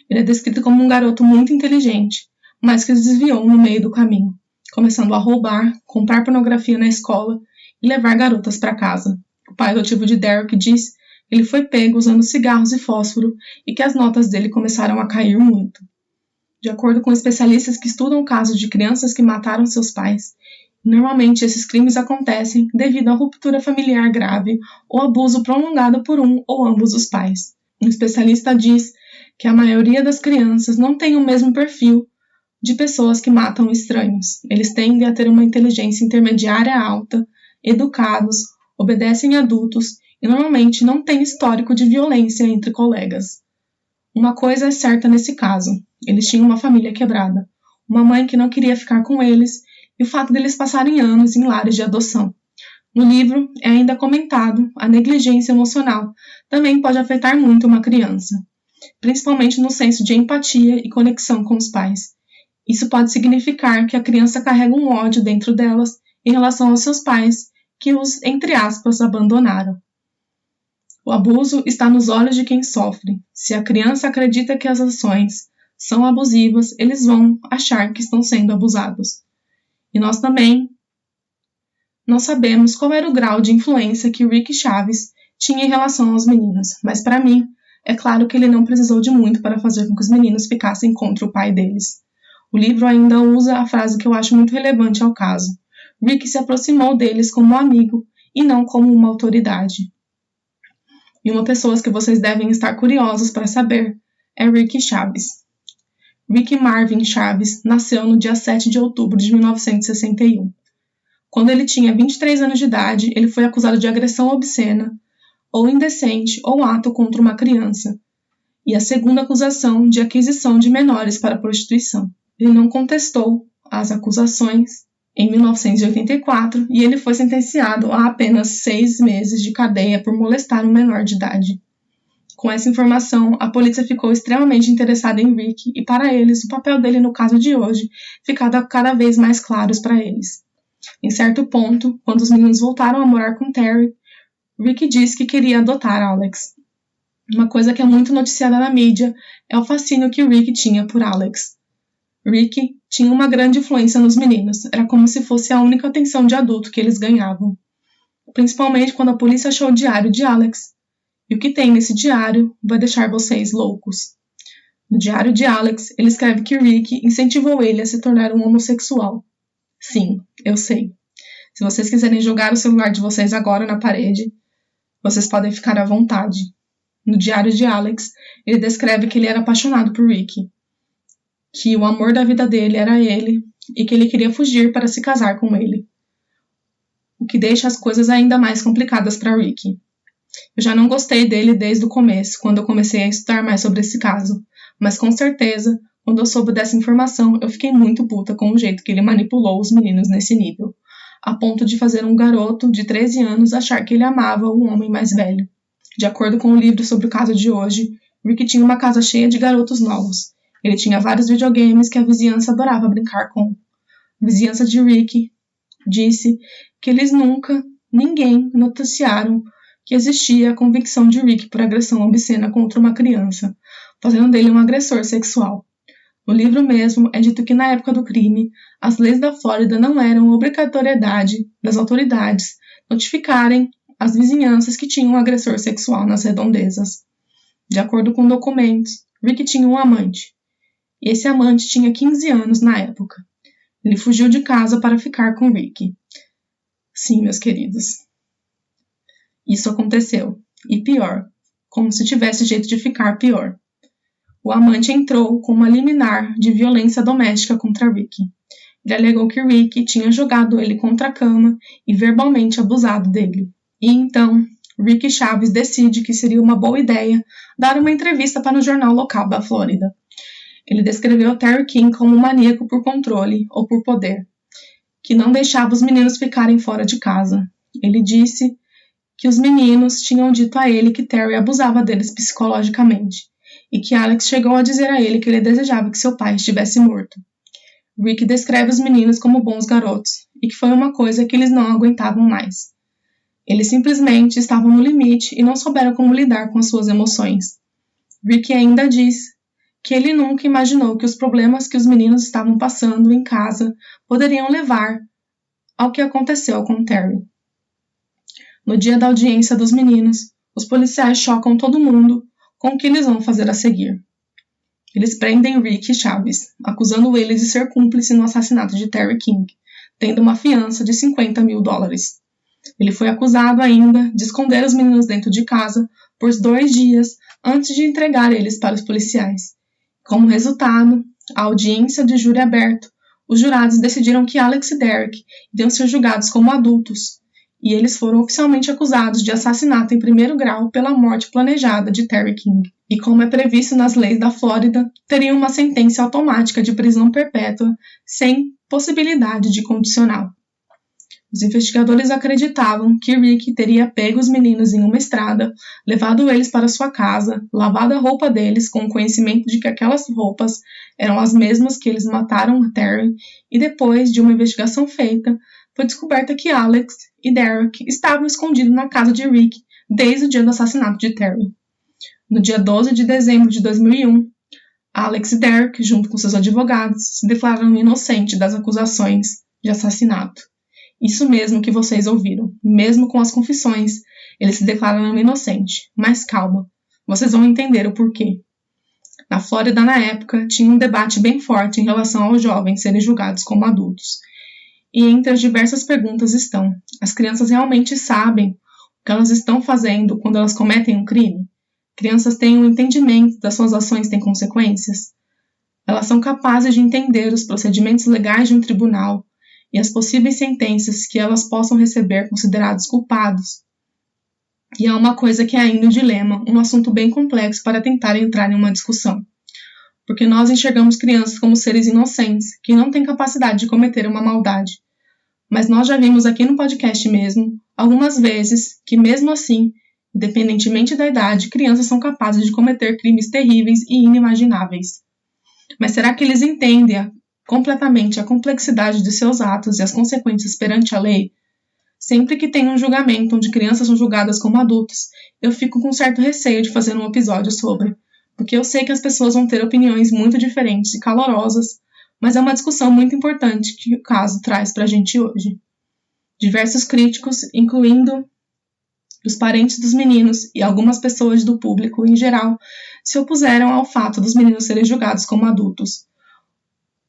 Ele é descrito como um garoto muito inteligente, mas que se desviou no meio do caminho, começando a roubar, comprar pornografia na escola e levar garotas para casa. O pai adotivo de Derek diz que ele foi pego usando cigarros e fósforo e que as notas dele começaram a cair muito. De acordo com especialistas que estudam casos de crianças que mataram seus pais, normalmente esses crimes acontecem devido a ruptura familiar grave ou abuso prolongado por um ou ambos os pais. Um especialista diz que a maioria das crianças não tem o mesmo perfil de pessoas que matam estranhos. Eles tendem a ter uma inteligência intermediária alta, educados, obedecem adultos e normalmente não têm histórico de violência entre colegas. Uma coisa é certa nesse caso: eles tinham uma família quebrada, uma mãe que não queria ficar com eles e o fato deles passarem anos em lares de adoção. No livro é ainda comentado a negligência emocional também pode afetar muito uma criança, principalmente no senso de empatia e conexão com os pais. Isso pode significar que a criança carrega um ódio dentro delas em relação aos seus pais, que os, entre aspas, abandonaram. O abuso está nos olhos de quem sofre. Se a criança acredita que as ações são abusivas, eles vão achar que estão sendo abusados. E nós também não sabemos qual era o grau de influência que Rick Chaves tinha em relação aos meninos, mas para mim, é claro que ele não precisou de muito para fazer com que os meninos ficassem contra o pai deles. O livro ainda usa a frase que eu acho muito relevante ao caso. Rick se aproximou deles como um amigo e não como uma autoridade. E uma pessoa que vocês devem estar curiosos para saber é Rick Chaves. Rick Marvin Chaves nasceu no dia 7 de outubro de 1961. Quando ele tinha 23 anos de idade, ele foi acusado de agressão obscena, ou indecente, ou ato contra uma criança, e a segunda acusação de aquisição de menores para prostituição. Ele não contestou as acusações em 1984 e ele foi sentenciado a apenas 6 meses de cadeia por molestar um menor de idade. Com essa informação, a polícia ficou extremamente interessada em Rick e, para eles, o papel dele no caso de hoje ficava cada vez mais claros para eles. Em certo ponto, quando os meninos voltaram a morar com Terry, Rick disse que queria adotar Alex. Uma coisa que é muito noticiada na mídia é o fascínio que Rick tinha por Alex. Ricky tinha uma grande influência nos meninos, era como se fosse a única atenção de adulto que eles ganhavam. Principalmente quando a polícia achou o diário de Alex. E o que tem nesse diário vai deixar vocês loucos. No diário de Alex, ele escreve que Ricky incentivou ele a se tornar um homossexual. Sim, eu sei. Se vocês quiserem jogar o celular de vocês agora na parede, vocês podem ficar à vontade. No diário de Alex, ele descreve que ele era apaixonado por Ricky, que o amor da vida dele era ele e que ele queria fugir para se casar com ele. O que deixa as coisas ainda mais complicadas para Ricky. Eu já não gostei dele desde o começo, quando eu comecei a estudar mais sobre esse caso, mas com certeza, quando eu soube dessa informação, eu fiquei muito puta com o jeito que ele manipulou os meninos nesse nível, a ponto de fazer um garoto de 13 anos achar que ele amava um homem mais velho. De acordo com o livro sobre o caso de hoje, Ricky tinha uma casa cheia de garotos novos. Ele tinha vários videogames que a vizinhança adorava brincar com. A vizinhança de Ricky disse que ninguém noticiaram que existia a convicção de Ricky por agressão obscena contra uma criança, fazendo dele um agressor sexual. No livro mesmo, é dito que na época do crime, as leis da Flórida não eram obrigatoriedade das autoridades notificarem as vizinhanças que tinham um agressor sexual nas redondezas. De acordo com documentos, Ricky tinha um amante, e esse amante tinha 15 anos na época. Ele fugiu de casa para ficar com Ricky. Sim, meus queridos. Isso aconteceu. E pior, como se tivesse jeito de ficar pior. O amante entrou com uma liminar de violência doméstica contra Ricky. Ele alegou que Ricky tinha jogado ele contra a cama e verbalmente abusado dele. E então, Ricky Chaves decide que seria uma boa ideia dar uma entrevista para o jornal local da Flórida. Ele descreveu Terry King como um maníaco por controle ou por poder, que não deixava os meninos ficarem fora de casa. Ele disse que os meninos tinham dito a ele que Terry abusava deles psicologicamente, e que Alex chegou a dizer a ele que ele desejava que seu pai estivesse morto. Ricky descreve os meninos como bons garotos, e que foi uma coisa que eles não aguentavam mais. Eles simplesmente estavam no limite e não souberam como lidar com as suas emoções. Ricky ainda diz que ele nunca imaginou que os problemas que os meninos estavam passando em casa poderiam levar ao que aconteceu com Terry. No dia da audiência dos meninos, os policiais chocam todo mundo com o que eles vão fazer a seguir. Eles prendem Ricky Chaves, acusando ele de ser cúmplice no assassinato de Terry King, tendo uma fiança de $50 mil. Ele foi acusado ainda de esconder os meninos dentro de casa por 2 dias antes de entregar eles para os policiais. Como resultado, a audiência de júri aberto, os jurados decidiram que Alex e Derek deviam ser julgados como adultos, e eles foram oficialmente acusados de assassinato em 1º grau pela morte planejada de Terry King. E como é previsto nas leis da Flórida, teriam uma sentença automática de prisão perpétua sem possibilidade de condicional. Os investigadores acreditavam que Ricky teria pego os meninos em uma estrada, levado eles para sua casa, lavado a roupa deles com o conhecimento de que aquelas roupas eram as mesmas que eles mataram a Terry, e depois de uma investigação feita, foi descoberta que Alex e Derek estavam escondidos na casa de Rick desde o dia do assassinato de Terry. No dia 12 de dezembro de 2001, Alex e Derek, junto com seus advogados, se declararam inocentes das acusações de assassinato. Isso mesmo que vocês ouviram. Mesmo com as confissões, eles se declararam inocentes. Mas calma, vocês vão entender o porquê. Na Flórida, na época, tinha um debate bem forte em relação aos jovens serem julgados como adultos. E entre as diversas perguntas estão: as crianças realmente sabem o que elas estão fazendo quando elas cometem um crime? Crianças têm um entendimento das suas ações têm consequências? Elas são capazes de entender os procedimentos legais de um tribunal e as possíveis sentenças que elas possam receber considerados culpados? E é uma coisa que é ainda um dilema, um assunto bem complexo para tentar entrar em uma discussão. Porque nós enxergamos crianças como seres inocentes, que não têm capacidade de cometer uma maldade. Mas nós já vimos aqui no podcast mesmo, algumas vezes, que mesmo assim, independentemente da idade, crianças são capazes de cometer crimes terríveis e inimagináveis. Mas será que eles entendem completamente a complexidade de seus atos e as consequências perante a lei? Sempre que tem um julgamento onde crianças são julgadas como adultos, eu fico com certo receio de fazer um episódio sobre, porque eu sei que as pessoas vão ter opiniões muito diferentes e calorosas, mas é uma discussão muito importante que o caso traz para a gente hoje. Diversos críticos, incluindo os parentes dos meninos e algumas pessoas do público em geral, se opuseram ao fato dos meninos serem julgados como adultos.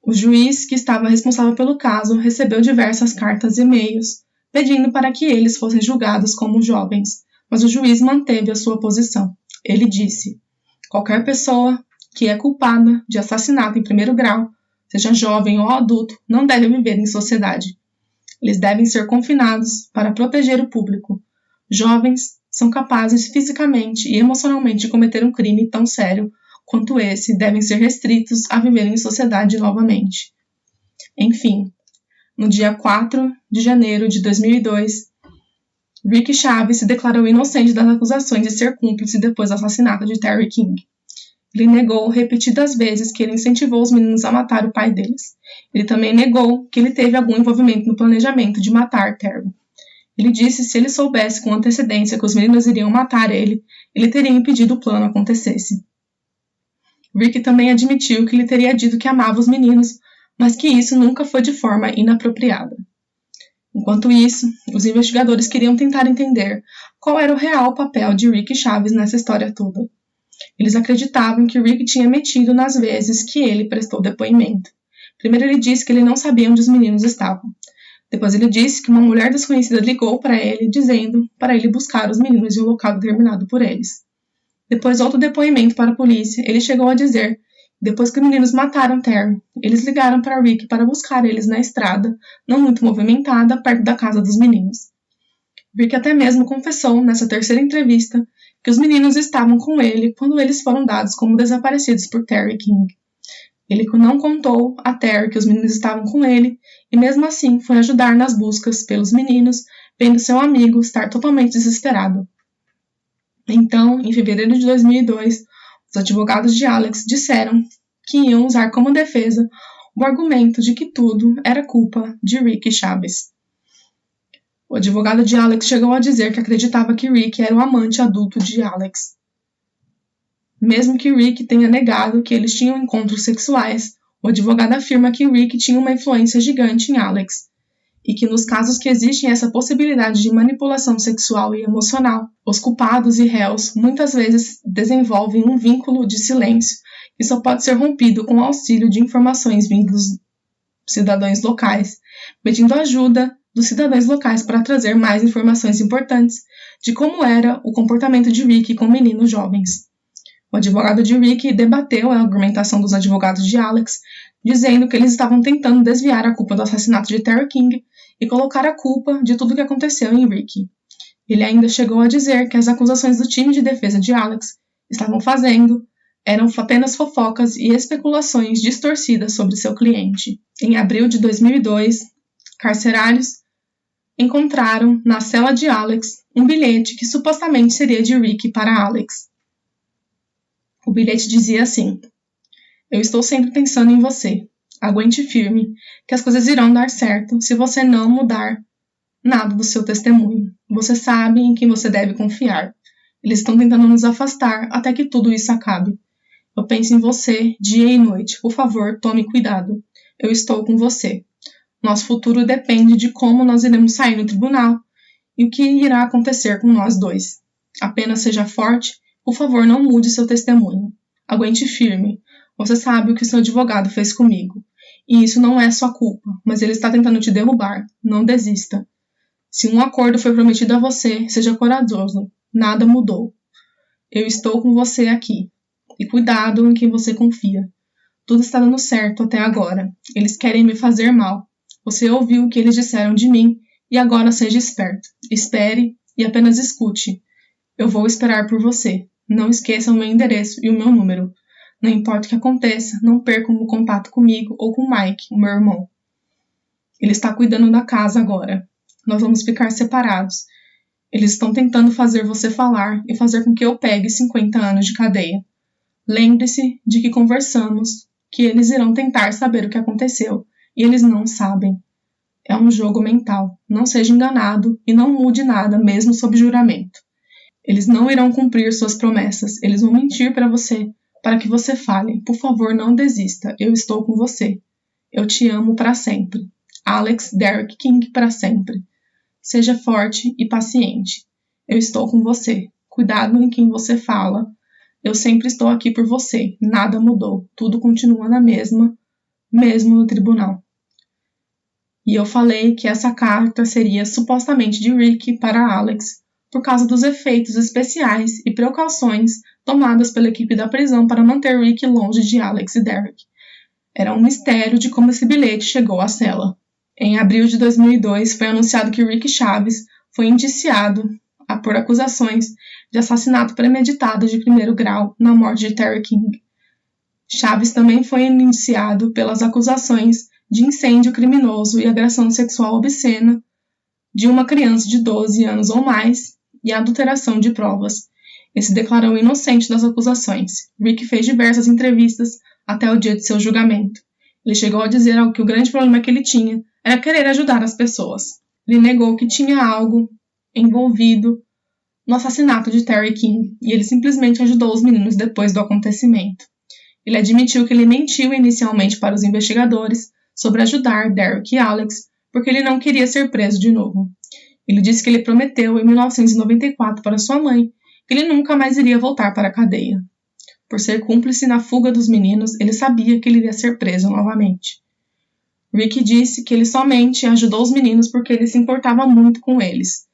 O juiz que estava responsável pelo caso recebeu diversas cartas e e-mails pedindo para que eles fossem julgados como jovens, mas o juiz manteve a sua posição. Ele disse: qualquer pessoa que é culpada de assassinato em primeiro grau, seja jovem ou adulto, não deve viver em sociedade. Eles devem ser confinados para proteger o público. Jovens são capazes fisicamente e emocionalmente de cometer um crime tão sério quanto esse, devem ser restritos a viver em sociedade novamente. Enfim, no dia 4 de janeiro de 2002, Ricky Chaves se declarou inocente das acusações de ser cúmplice depois do assassinato de Terry King. Ele negou repetidas vezes que ele incentivou os meninos a matar o pai deles. Ele também negou que ele teve algum envolvimento no planejamento de matar Terry. Ele disse que se ele soubesse com antecedência que os meninos iriam matar ele teria impedido o plano acontecesse. Ricky também admitiu que ele teria dito que amava os meninos, mas que isso nunca foi de forma inapropriada. Enquanto isso, os investigadores queriam tentar entender qual era o real papel de Ricky Chaves nessa história toda. Eles acreditavam que Ricky tinha mentido nas vezes que ele prestou depoimento. Primeiro ele disse que ele não sabia onde os meninos estavam. Depois ele disse que uma mulher desconhecida ligou para ele, dizendo para ele buscar os meninos em um local determinado por eles. Depois outro depoimento para a polícia, ele chegou a dizer que depois que os meninos mataram Terry, eles ligaram para Ricky para buscar eles na estrada, não muito movimentada, perto da casa dos meninos. Ricky até mesmo confessou, nessa terceira entrevista, que os meninos estavam com ele quando eles foram dados como desaparecidos por Terry King. Ele não contou a Terry que os meninos estavam com ele e mesmo assim foi ajudar nas buscas pelos meninos, vendo seu amigo estar totalmente desesperado. Então, em fevereiro de 2002, os advogados de Alex disseram que iam usar como defesa o argumento de que tudo era culpa de Ricky Chaves. O advogado de Alex chegou a dizer que acreditava que Ricky era o amante adulto de Alex. Mesmo que Ricky tenha negado que eles tinham encontros sexuais, o advogado afirma que Ricky tinha uma influência gigante em Alex, e que nos casos que existem essa possibilidade de manipulação sexual e emocional, os culpados e réus muitas vezes desenvolvem um vínculo de silêncio que só pode ser rompido com o auxílio de informações vindas dos cidadãos locais, pedindo ajuda dos cidadãos locais para trazer mais informações importantes de como era o comportamento de Ricky com meninos jovens. O advogado de Ricky debateu a argumentação dos advogados de Alex, dizendo que eles estavam tentando desviar a culpa do assassinato de Terry King e colocar a culpa de tudo o que aconteceu em Ricky. Ele ainda chegou a dizer que as acusações do time de defesa de Alex estavam fazendo eram apenas fofocas e especulações distorcidas sobre seu cliente. Em abril de 2002, carcerários encontraram na cela de Alex um bilhete que supostamente seria de Ricky para Alex. O bilhete dizia assim: eu estou sempre pensando em você. Aguente firme, que as coisas irão dar certo se você não mudar nada do seu testemunho. Você sabe em quem você deve confiar. Eles estão tentando nos afastar até que tudo isso acabe. Eu penso em você dia e noite. Por favor, tome cuidado. Eu estou com você. Nosso futuro depende de como nós iremos sair no tribunal e o que irá acontecer com nós dois. Apenas seja forte. Por favor, não mude seu testemunho. Aguente firme. Você sabe o que seu advogado fez comigo. E isso não é sua culpa, mas ele está tentando te derrubar. Não desista. Se um acordo foi prometido a você, seja corajoso. Nada mudou. Eu estou com você aqui. E cuidado em quem você confia. Tudo está dando certo até agora. Eles querem me fazer mal. Você ouviu o que eles disseram de mim e agora seja esperto. Espere e apenas escute. Eu vou esperar por você. Não esqueça o meu endereço e o meu número. Não importa o que aconteça, não perca o contato comigo ou com Mike, o meu irmão. Ele está cuidando da casa agora. Nós vamos ficar separados. Eles estão tentando fazer você falar e fazer com que eu pegue 50 anos de cadeia. Lembre-se de que conversamos, que eles irão tentar saber o que aconteceu, e eles não sabem. É um jogo mental. Não seja enganado e não mude nada, mesmo sob juramento. Eles não irão cumprir suas promessas. Eles vão mentir para você, para que você fale. Por favor, não desista. Eu estou com você. Eu te amo para sempre. Alex Derek King para sempre. Seja forte e paciente. Eu estou com você. Cuidado em quem você fala. Eu sempre estou aqui por você. Nada mudou. Tudo continua na mesma, mesmo no tribunal. E eu falei que essa carta seria supostamente de Rick para Alex, por causa dos efeitos especiais e precauções tomadas pela equipe da prisão para manter Rick longe de Alex e Derek. Era um mistério de como esse bilhete chegou à cela. Em abril de 2002, foi anunciado que Rick Chaves foi indiciado por acusações de assassinato premeditado de primeiro grau na morte de Terry King. Chaves também foi indiciado pelas acusações de incêndio criminoso e agressão sexual obscena de uma criança de 12 anos ou mais e adulteração de provas. Ele se declarou inocente das acusações. Rick fez diversas entrevistas até o dia de seu julgamento. Ele chegou a dizer que o grande problema que ele tinha era querer ajudar as pessoas. Ele negou que tinha algo envolvido no assassinato de Terry King e ele simplesmente ajudou os meninos depois do acontecimento. Ele admitiu que ele mentiu inicialmente para os investigadores sobre ajudar Derek e Alex porque ele não queria ser preso de novo. Ele disse que ele prometeu em 1994 para sua mãe que ele nunca mais iria voltar para a cadeia. Por ser cúmplice na fuga dos meninos, ele sabia que ele iria ser preso novamente. Rick disse que ele somente ajudou os meninos porque ele se importava muito com eles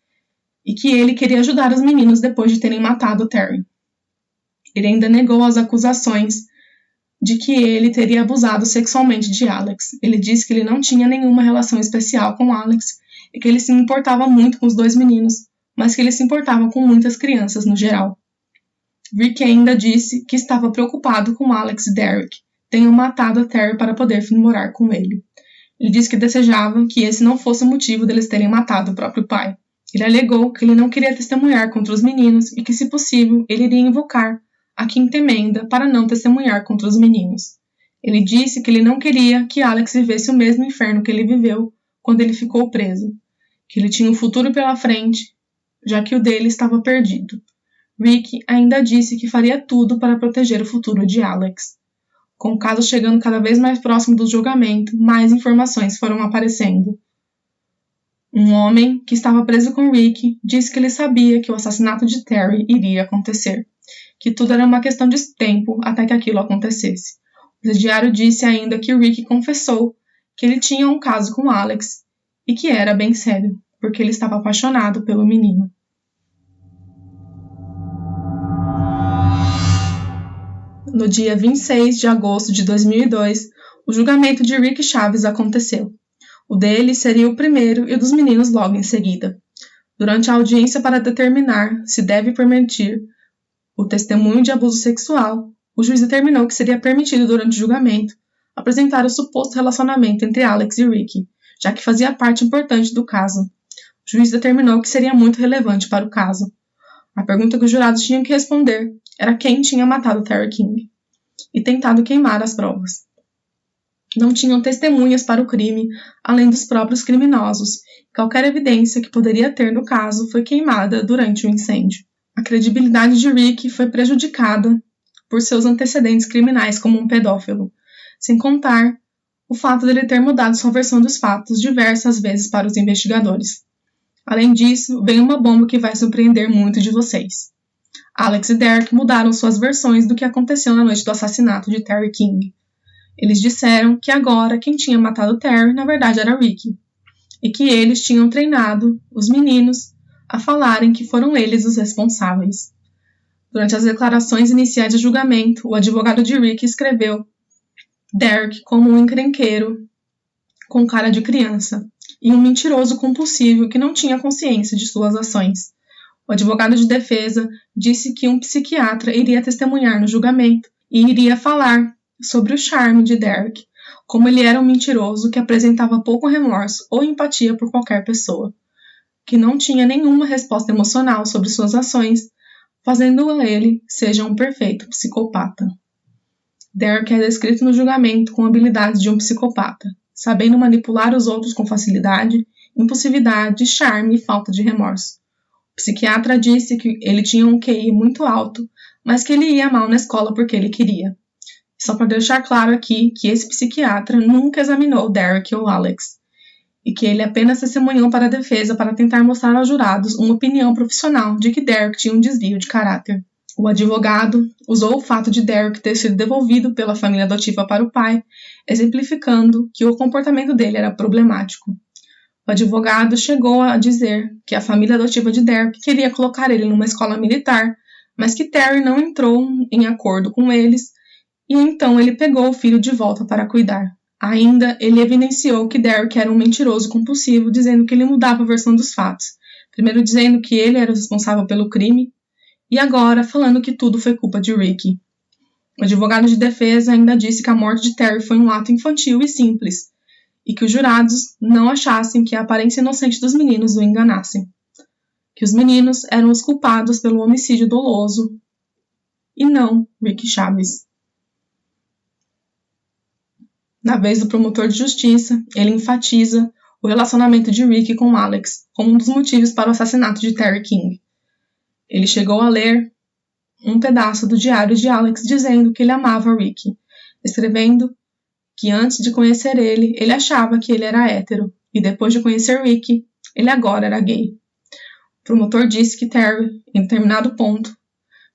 e que ele queria ajudar os meninos depois de terem matado Terry. Ele ainda negou as acusações de que ele teria abusado sexualmente de Alex. Ele disse que ele não tinha nenhuma relação especial com Alex e que ele se importava muito com os dois meninos, mas que ele se importava com muitas crianças no geral. Rick ainda disse que estava preocupado com Alex e Derek tenham matado a Terry para poder morar com ele. Ele disse que desejava que esse não fosse o motivo deles terem matado o próprio pai. Ele alegou que ele não queria testemunhar contra os meninos e que, se possível, ele iria invocar a quinta emenda para não testemunhar contra os meninos. Ele disse que ele não queria que Alex vivesse o mesmo inferno que ele viveu quando ele ficou preso, que ele tinha um futuro pela frente, já que o dele estava perdido. Rick ainda disse que faria tudo para proteger o futuro de Alex. Com o caso chegando cada vez mais próximo do julgamento, mais informações foram aparecendo. Um homem que estava preso com Rick disse que ele sabia que o assassinato de Terry iria acontecer, que tudo era uma questão de tempo até que aquilo acontecesse. O presidiário disse ainda que Rick confessou que ele tinha um caso com Alex e que era bem sério, porque ele estava apaixonado pelo menino. No dia 26 de agosto de 2002, o julgamento de Rick Chaves aconteceu. O dele seria o primeiro e o dos meninos logo em seguida. Durante a audiência para determinar se deve permitir o testemunho de abuso sexual, o juiz determinou que seria permitido durante o julgamento apresentar o suposto relacionamento entre Alex e Rick, já que fazia parte importante do caso. O juiz determinou que seria muito relevante para o caso. A pergunta que os jurados tinham que responder era quem tinha matado Terry King e tentado queimar as provas. Não tinham testemunhas para o crime, além dos próprios criminosos. Qualquer evidência que poderia ter no caso foi queimada durante o incêndio. A credibilidade de Rick foi prejudicada por seus antecedentes criminais como um pedófilo, sem contar o fato de ele ter mudado sua versão dos fatos diversas vezes para os investigadores. Além disso, vem uma bomba que vai surpreender muito de vocês. Alex e Derek mudaram suas versões do que aconteceu na noite do assassinato de Terry King. Eles disseram que agora quem tinha matado Terry na verdade era Rick, e que eles tinham treinado os meninos a falarem que foram eles os responsáveis. Durante as declarações iniciais de julgamento, o advogado de Rick escreveu Derek como um encrenqueiro com cara de criança e um mentiroso compulsivo que não tinha consciência de suas ações. O advogado de defesa disse que um psiquiatra iria testemunhar no julgamento e iria falar sobre o charme de Derek, como ele era um mentiroso que apresentava pouco remorso ou empatia por qualquer pessoa, que não tinha nenhuma resposta emocional sobre suas ações, fazendo ele seja um perfeito psicopata. Derek é descrito no julgamento com habilidades de um psicopata, sabendo manipular os outros com facilidade, impulsividade, charme e falta de remorso. O psiquiatra disse que ele tinha um QI muito alto, mas que ele ia mal na escola porque ele queria. Só para deixar claro aqui que esse psiquiatra nunca examinou Derek ou Alex, e que ele apenas testemunhou para a defesa para tentar mostrar aos jurados uma opinião profissional de que Derek tinha um desvio de caráter. O advogado usou o fato de Derek ter sido devolvido pela família adotiva para o pai, exemplificando que o comportamento dele era problemático. O advogado chegou a dizer que a família adotiva de Derek queria colocar ele numa escola militar, mas que Terry não entrou em acordo com eles, e então ele pegou o filho de volta para cuidar. Ainda, ele evidenciou que Derek era um mentiroso compulsivo, dizendo que ele mudava a versão dos fatos. Primeiro dizendo que ele era o responsável pelo crime, e agora falando que tudo foi culpa de Ricky. O advogado de defesa ainda disse que a morte de Terry foi um ato infantil e simples, e que os jurados não achassem que a aparência inocente dos meninos o enganassem. Que os meninos eram os culpados pelo homicídio doloso, e não Ricky Chaves. Na vez do promotor de justiça, ele enfatiza o relacionamento de Ricky com Alex como um dos motivos para o assassinato de Terry King. Ele chegou a ler um pedaço do diário de Alex dizendo que ele amava Ricky, escrevendo que antes de conhecer ele achava que ele era hétero, e depois de conhecer Ricky, ele agora era gay. O promotor disse que Terry, em determinado ponto,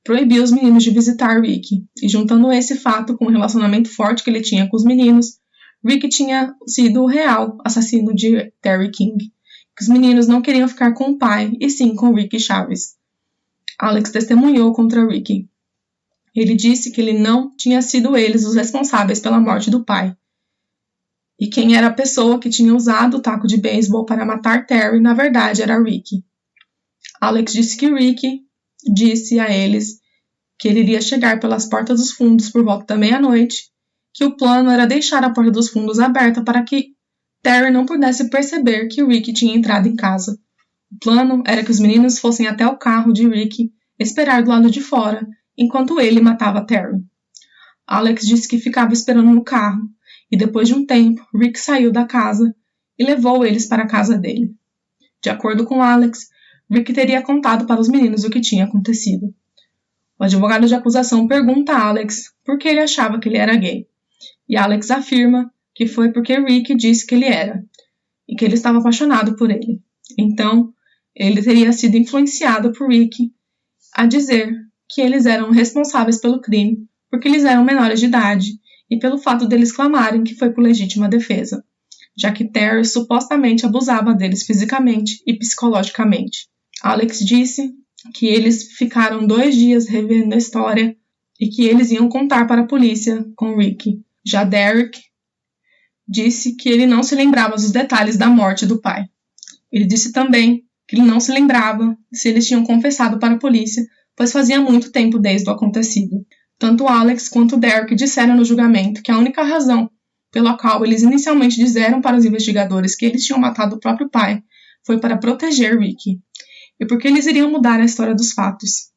proibiu os meninos de visitar Ricky, e juntando esse fato com o relacionamento forte que ele tinha com os meninos, Ricky tinha sido o real assassino de Terry King, que os meninos não queriam ficar com o pai, e sim com Ricky Chaves. Alex testemunhou contra Ricky. Ele disse que ele não tinha sido eles os responsáveis pela morte do pai. E quem era a pessoa que tinha usado o taco de beisebol para matar Terry, na verdade, era Ricky. Alex disse que Ricky disse a eles que ele iria chegar pelas portas dos fundos por volta da meia-noite, que o plano era deixar a porta dos fundos aberta para que Terry não pudesse perceber que Ricky tinha entrado em casa. O plano era que os meninos fossem até o carro de Ricky esperar do lado de fora, enquanto ele matava Terry. Alex disse que ficava esperando no carro, e depois de um tempo, Rick saiu da casa e levou eles para a casa dele. De acordo com Alex, Rick teria contado para os meninos o que tinha acontecido. O advogado de acusação pergunta a Alex por que ele achava que ele era gay, e Alex afirma que foi porque Rick disse que ele era, e que ele estava apaixonado por ele. Então, ele teria sido influenciado por Rick a dizer que eles eram responsáveis pelo crime porque eles eram menores de idade e pelo fato deles clamarem que foi por legítima defesa, já que Terry supostamente abusava deles fisicamente e psicologicamente. Alex disse que eles ficaram 2 dias revendo a história e que eles iam contar para a polícia com Rick. Já Derek disse que ele não se lembrava dos detalhes da morte do pai. Ele disse também que ele não se lembrava se eles tinham confessado para a polícia, pois fazia muito tempo desde o acontecido. Tanto Alex quanto Derek disseram no julgamento que a única razão pela qual eles inicialmente disseram para os investigadores que eles tinham matado o próprio pai foi para proteger Ricky, e porque eles iriam mudar a história dos fatos.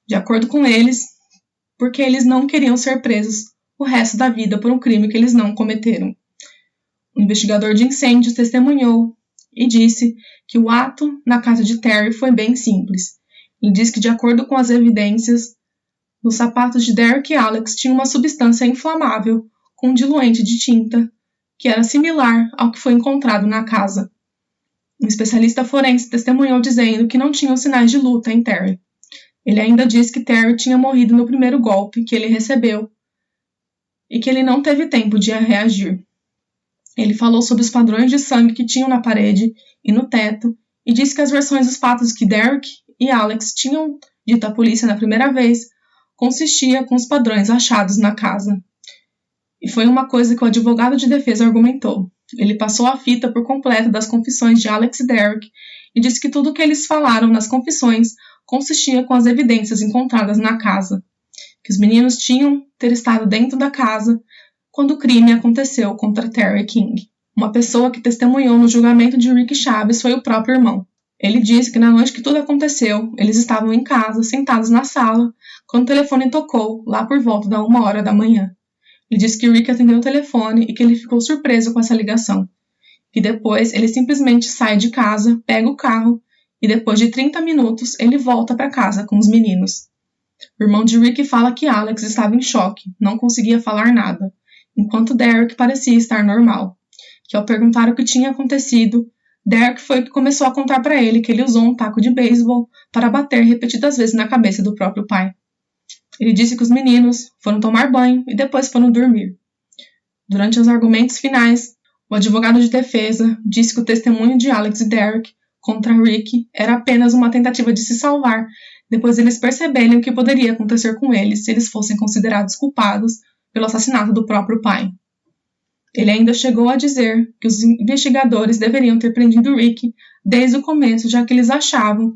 De acordo com eles, porque eles não queriam ser presos o resto da vida por um crime que eles não cometeram. O investigador de incêndios testemunhou e disse que o ato na casa de Terry foi bem simples. Ele disse que, de acordo com as evidências, nos sapatos de Derek e Alex tinha uma substância inflamável com um diluente de tinta, que era similar ao que foi encontrado na casa. Um especialista forense testemunhou dizendo que não tinham sinais de luta em Terry. Ele ainda disse que Terry tinha morrido no primeiro golpe que ele recebeu e que ele não teve tempo de reagir. Ele falou sobre os padrões de sangue que tinham na parede e no teto e disse que as versões dos fatos que Derek e Alex tinham dito à polícia na primeira vez consistia com os padrões achados na casa. E foi uma coisa que o advogado de defesa argumentou. Ele passou a fita por completo das confissões de Alex e Derek e disse que tudo o que eles falaram nas confissões consistia com as evidências encontradas na casa, que os meninos tinham ter estado dentro da casa quando o crime aconteceu contra Terry King. Uma pessoa que testemunhou no julgamento de Ricky Chaves foi o próprio irmão. Ele disse que na noite que tudo aconteceu, eles estavam em casa, sentados na sala, quando o telefone tocou, lá por volta da 1h da manhã. Ele disse que Rick atendeu o telefone e que ele ficou surpreso com essa ligação. E depois ele simplesmente sai de casa, pega o carro e depois de 30 minutos ele volta para casa com os meninos. O irmão de Rick fala que Alex estava em choque, não conseguia falar nada, enquanto Derek parecia estar normal. Que ao perguntar o que tinha acontecido, Derek foi que começou a contar para ele que ele usou um taco de beisebol para bater repetidas vezes na cabeça do próprio pai. Ele disse que os meninos foram tomar banho e depois foram dormir. Durante os argumentos finais, o advogado de defesa disse que o testemunho de Alex e Derek contra Rick era apenas uma tentativa de se salvar depois eles perceberem o que poderia acontecer com eles se eles fossem considerados culpados pelo assassinato do próprio pai. Ele ainda chegou a dizer que os investigadores deveriam ter prendido Rick desde o começo, já que eles achavam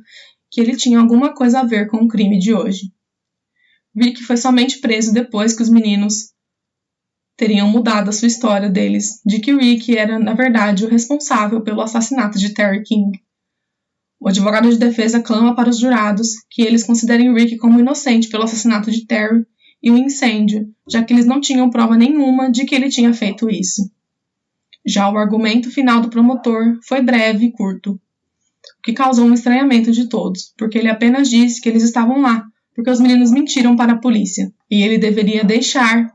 que ele tinha alguma coisa a ver com o crime de hoje. Rick foi somente preso depois que os meninos teriam mudado a sua história deles, de que Rick era, na verdade, o responsável pelo assassinato de Terry King. O advogado de defesa clama para os jurados que eles considerem Rick como inocente pelo assassinato de Terry e o incêndio, já que eles não tinham prova nenhuma de que ele tinha feito isso. Já o argumento final do promotor foi breve e curto, o que causou um estranhamento de todos, porque ele apenas disse que eles estavam lá porque os meninos mentiram para a polícia, e ele deveria deixar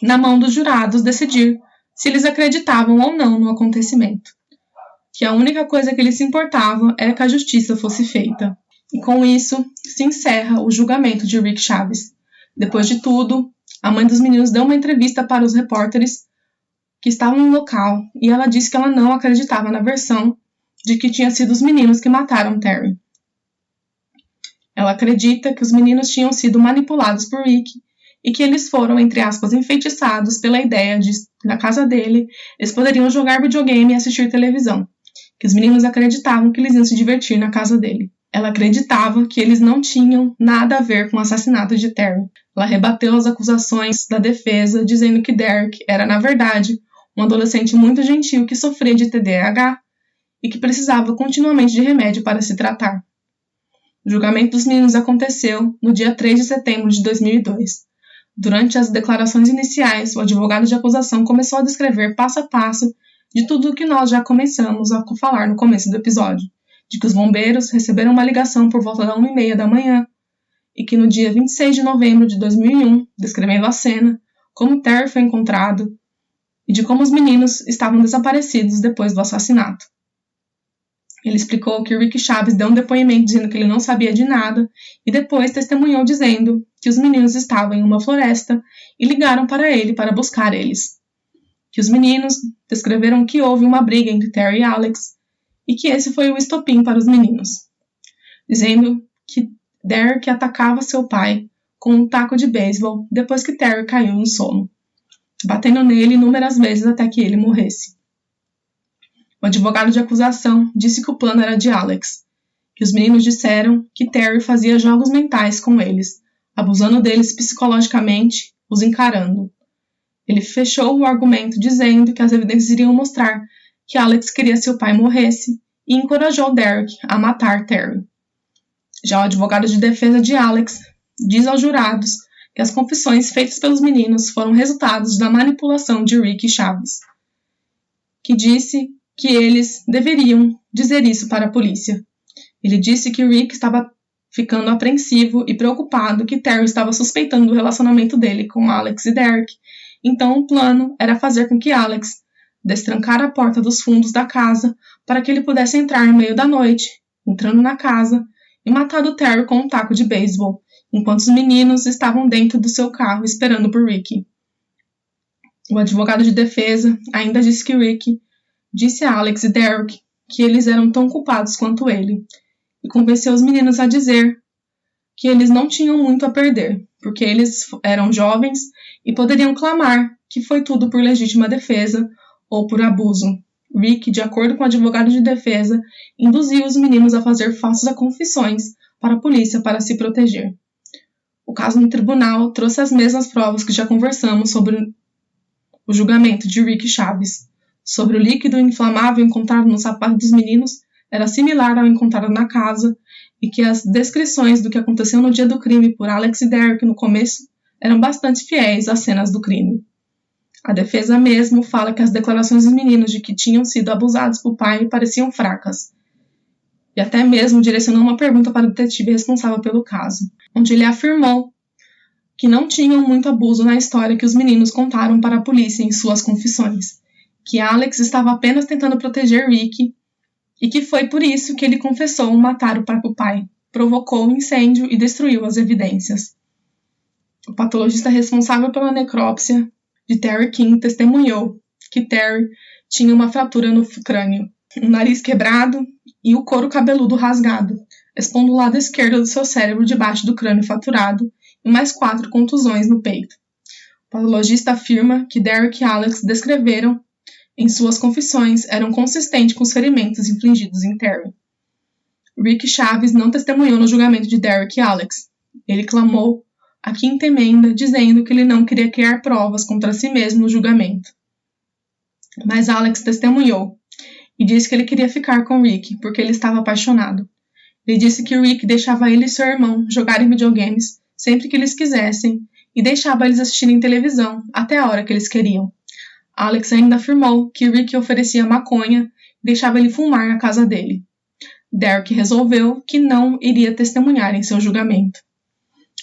na mão dos jurados decidir se eles acreditavam ou não no acontecimento. Que a única coisa que ele se importava era que a justiça fosse feita. E com isso, se encerra o julgamento de Rick Chaves. Depois de tudo, a mãe dos meninos deu uma entrevista para os repórteres que estavam no local, e ela disse que ela não acreditava na versão de que tinha sido os meninos que mataram Terry. Ela acredita que os meninos tinham sido manipulados por Rick e que eles foram, entre aspas, enfeitiçados pela ideia de, na casa dele, eles poderiam jogar videogame e assistir televisão. Que os meninos acreditavam que eles iam se divertir na casa dele. Ela acreditava que eles não tinham nada a ver com o assassinato de Terry. Ela rebateu as acusações da defesa, dizendo que Derek era, na verdade, um adolescente muito gentil que sofria de TDAH e que precisava continuamente de remédio para se tratar. O julgamento dos meninos aconteceu no dia 3 de setembro de 2002. Durante as declarações iniciais, o advogado de acusação começou a descrever passo a passo de tudo o que nós já começamos a falar no começo do episódio, de que os bombeiros receberam uma ligação por volta da 1h30 da manhã e que no dia 26 de novembro de 2001, descrevendo a cena, como Terry foi encontrado e de como os meninos estavam desaparecidos depois do assassinato. Ele explicou que Rick Chaves deu um depoimento dizendo que ele não sabia de nada e depois testemunhou dizendo que os meninos estavam em uma floresta e ligaram para ele para buscar eles. Que os meninos descreveram que houve uma briga entre Terry e Alex e que esse foi o estopim para os meninos, dizendo que Derek atacava seu pai com um taco de beisebol depois que Terry caiu no sono, batendo nele inúmeras vezes até que ele morresse. O advogado de acusação disse que o plano era de Alex, que os meninos disseram que Terry fazia jogos mentais com eles, abusando deles psicologicamente, os encarando. Ele fechou o argumento dizendo que as evidências iriam mostrar que Alex queria que seu pai morresse e encorajou Derek a matar Terry. Já o advogado de defesa de Alex diz aos jurados que as confissões feitas pelos meninos foram resultados da manipulação de Rick Chaves, que disse que eles deveriam dizer isso para a polícia. Ele disse que Rick estava ficando apreensivo e preocupado que Terry estava suspeitando do relacionamento dele com Alex e Derek. Então o plano era fazer com que Alex destrancar a porta dos fundos da casa para que ele pudesse entrar no meio da noite, entrando na casa e matar o Terry com um taco de beisebol, enquanto os meninos estavam dentro do seu carro esperando por Rick. O advogado de defesa ainda disse que Rick disse a Alex e Derek que eles eram tão culpados quanto ele, e convenceu os meninos a dizer que eles não tinham muito a perder, porque eles eram jovens e poderiam clamar que foi tudo por legítima defesa ou por abuso. Rick, de acordo com o advogado de defesa, induziu os meninos a fazer falsas confissões para a polícia para se proteger. O caso no tribunal trouxe as mesmas provas que já conversamos sobre o julgamento de Rick Chaves. Sobre o líquido inflamável encontrado no sapato dos meninos era similar ao encontrado na casa e que as descrições do que aconteceu no dia do crime por Alex e Derek no começo eram bastante fiéis às cenas do crime. A defesa mesmo fala que as declarações dos meninos de que tinham sido abusados por pai pareciam fracas. e até mesmo direcionou uma pergunta para o detetive responsável pelo caso, onde ele afirmou que não tinham muito abuso na história que os meninos contaram para a polícia em suas confissões, que Alex estava apenas tentando proteger Rick e que foi por isso que ele confessou matar o próprio pai, provocou o incêndio e destruiu as evidências. O patologista responsável pela necrópsia de Terry King testemunhou que Terry tinha uma fratura no crânio, um nariz quebrado e o couro cabeludo rasgado, expondo o lado esquerdo do seu cérebro debaixo do crânio fraturado e mais 4 contusões no peito. O patologista afirma que Derek e Alex descreveram em suas confissões eram consistentes com os ferimentos infligidos em Terry. Rick Chaves não testemunhou no julgamento de Derek e Alex. Ele clamou a quinta emenda, dizendo que ele não queria criar provas contra si mesmo no julgamento. Mas Alex testemunhou e disse que ele queria ficar com Rick porque ele estava apaixonado. Ele disse que Rick deixava ele e seu irmão jogarem videogames sempre que eles quisessem e deixava eles assistirem televisão até a hora que eles queriam. Alex ainda afirmou que Rick oferecia maconha e deixava ele fumar na casa dele. Derek resolveu que não iria testemunhar em seu julgamento.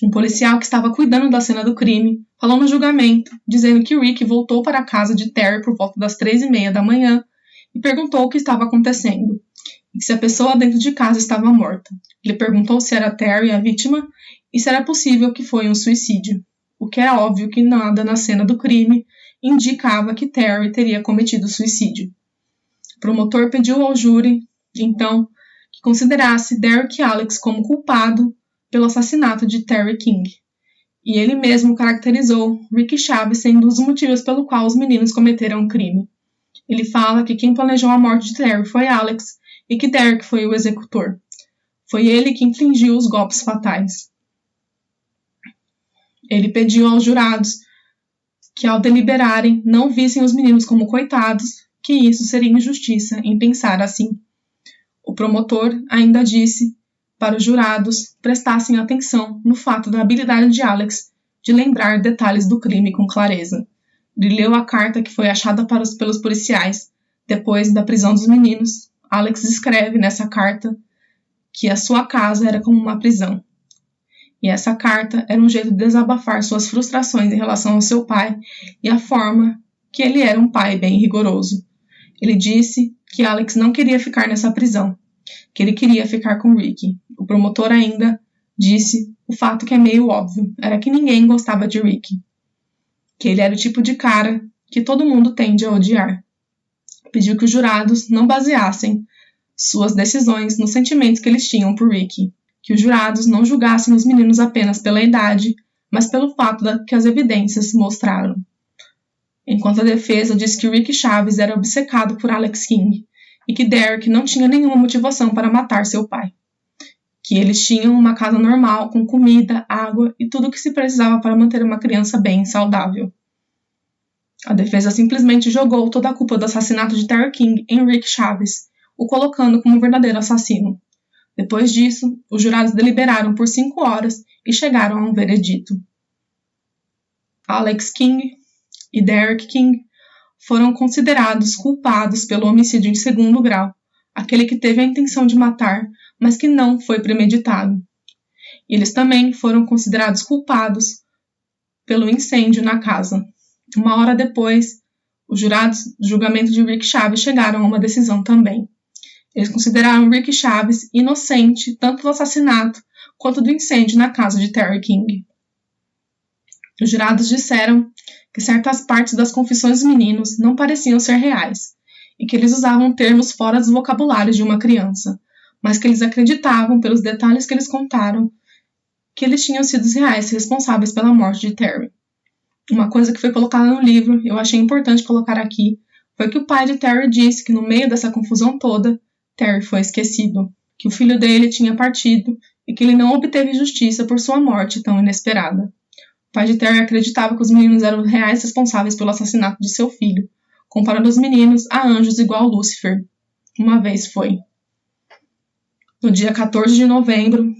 Um policial que estava cuidando da cena do crime falou no julgamento, dizendo que Rick voltou para a casa de Terry por volta das 3:30 da manhã e perguntou o que estava acontecendo, e se a pessoa dentro de casa estava morta. Ele perguntou se era Terry a vítima e se era possível que foi um suicídio, o que era óbvio que nada na cena do crime indicava que Terry teria cometido suicídio. O promotor pediu ao júri, então, que considerasse Derek e Alex como culpado pelo assassinato de Terry King, e ele mesmo caracterizou Rick Chaves sendo um dos motivos pelo qual os meninos cometeram o crime. Ele fala que quem planejou a morte de Terry foi Alex e que Derek foi o executor. Foi ele que infligiu os golpes fatais. Ele pediu aos jurados que, ao deliberarem, não vissem os meninos como coitados, que isso seria injustiça em pensar assim. O promotor ainda disse para os jurados prestassem atenção no fato da habilidade de Alex de lembrar detalhes do crime com clareza. Ele leu a carta que foi achada pelos policiais depois da prisão dos meninos. Alex escreve nessa carta que a sua casa era como uma prisão. E essa carta era um jeito de desabafar suas frustrações em relação ao seu pai e a forma que ele era um pai bem rigoroso. Ele disse que Alex não queria ficar nessa prisão, que ele queria ficar com Rick. O promotor ainda disse o fato que é meio óbvio, era que ninguém gostava de Rick, que ele era o tipo de cara que todo mundo tende a odiar. Pediu que os jurados não baseassem suas decisões nos sentimentos que eles tinham por Rick, que os jurados não julgassem os meninos apenas pela idade, mas pelo fato que as evidências mostraram. Enquanto a defesa disse que Rick Chaves era obcecado por Alex King e que Derek não tinha nenhuma motivação para matar seu pai, que eles tinham uma casa normal com comida, água e tudo o que se precisava para manter uma criança bem saudável. A defesa simplesmente jogou toda a culpa do assassinato de Terry King em Rick Chaves, o colocando como verdadeiro assassino. Depois disso, os jurados deliberaram por 5 horas e chegaram a um veredito. Alex King e Derek King foram considerados culpados pelo homicídio em 2º grau, aquele que teve a intenção de matar, mas que não foi premeditado. Eles também foram considerados culpados pelo incêndio na casa. 1 hora depois, os jurados do julgamento de Rick Chaves chegaram a uma decisão também. Eles consideraram Rick Chaves inocente tanto do assassinato quanto do incêndio na casa de Terry King. Os jurados disseram que certas partes das confissões dos meninos não pareciam ser reais e que eles usavam termos fora dos vocabulários de uma criança, mas que eles acreditavam, pelos detalhes que eles contaram, que eles tinham sido os reais responsáveis pela morte de Terry. Uma coisa que foi colocada no livro, eu achei importante colocar aqui, foi que o pai de Terry disse que no meio dessa confusão toda, Terry foi esquecido, que o filho dele tinha partido e que ele não obteve justiça por sua morte tão inesperada. O pai de Terry acreditava que os meninos eram reais responsáveis pelo assassinato de seu filho, comparando os meninos a anjos igual Lúcifer. Uma vez foi. No dia 14 de novembro,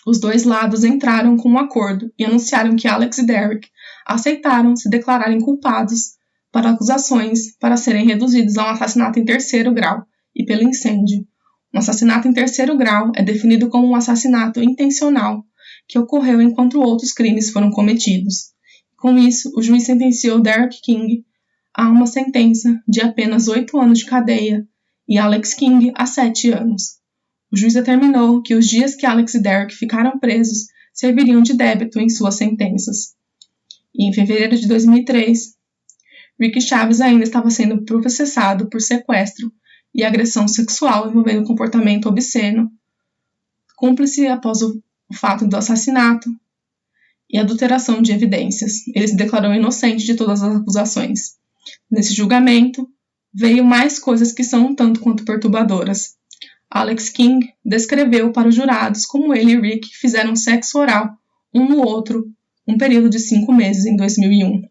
os dois lados entraram com um acordo e anunciaram que Alex e Derek aceitaram se declararem culpados para acusações para serem reduzidos a um assassinato em 3º grau e pelo incêndio, Um assassinato em terceiro grau é definido como um assassinato intencional que ocorreu enquanto outros crimes foram cometidos. Com isso, o juiz sentenciou Derek King a uma sentença de apenas 8 anos de cadeia e Alex King a 7 anos. O juiz determinou que os dias que Alex e Derek ficaram presos serviriam de débito em suas sentenças. E em fevereiro de 2003, Ricky Chaves ainda estava sendo processado por sequestro e agressão sexual envolvendo comportamento obsceno, cúmplice após o fato do assassinato e adulteração de evidências. Ele se declarou inocente de todas as acusações. Nesse julgamento, veio mais coisas que são um tanto quanto perturbadoras. Alex King descreveu para os jurados como ele e Rick fizeram sexo oral um no outro um período de 5 meses em 2001.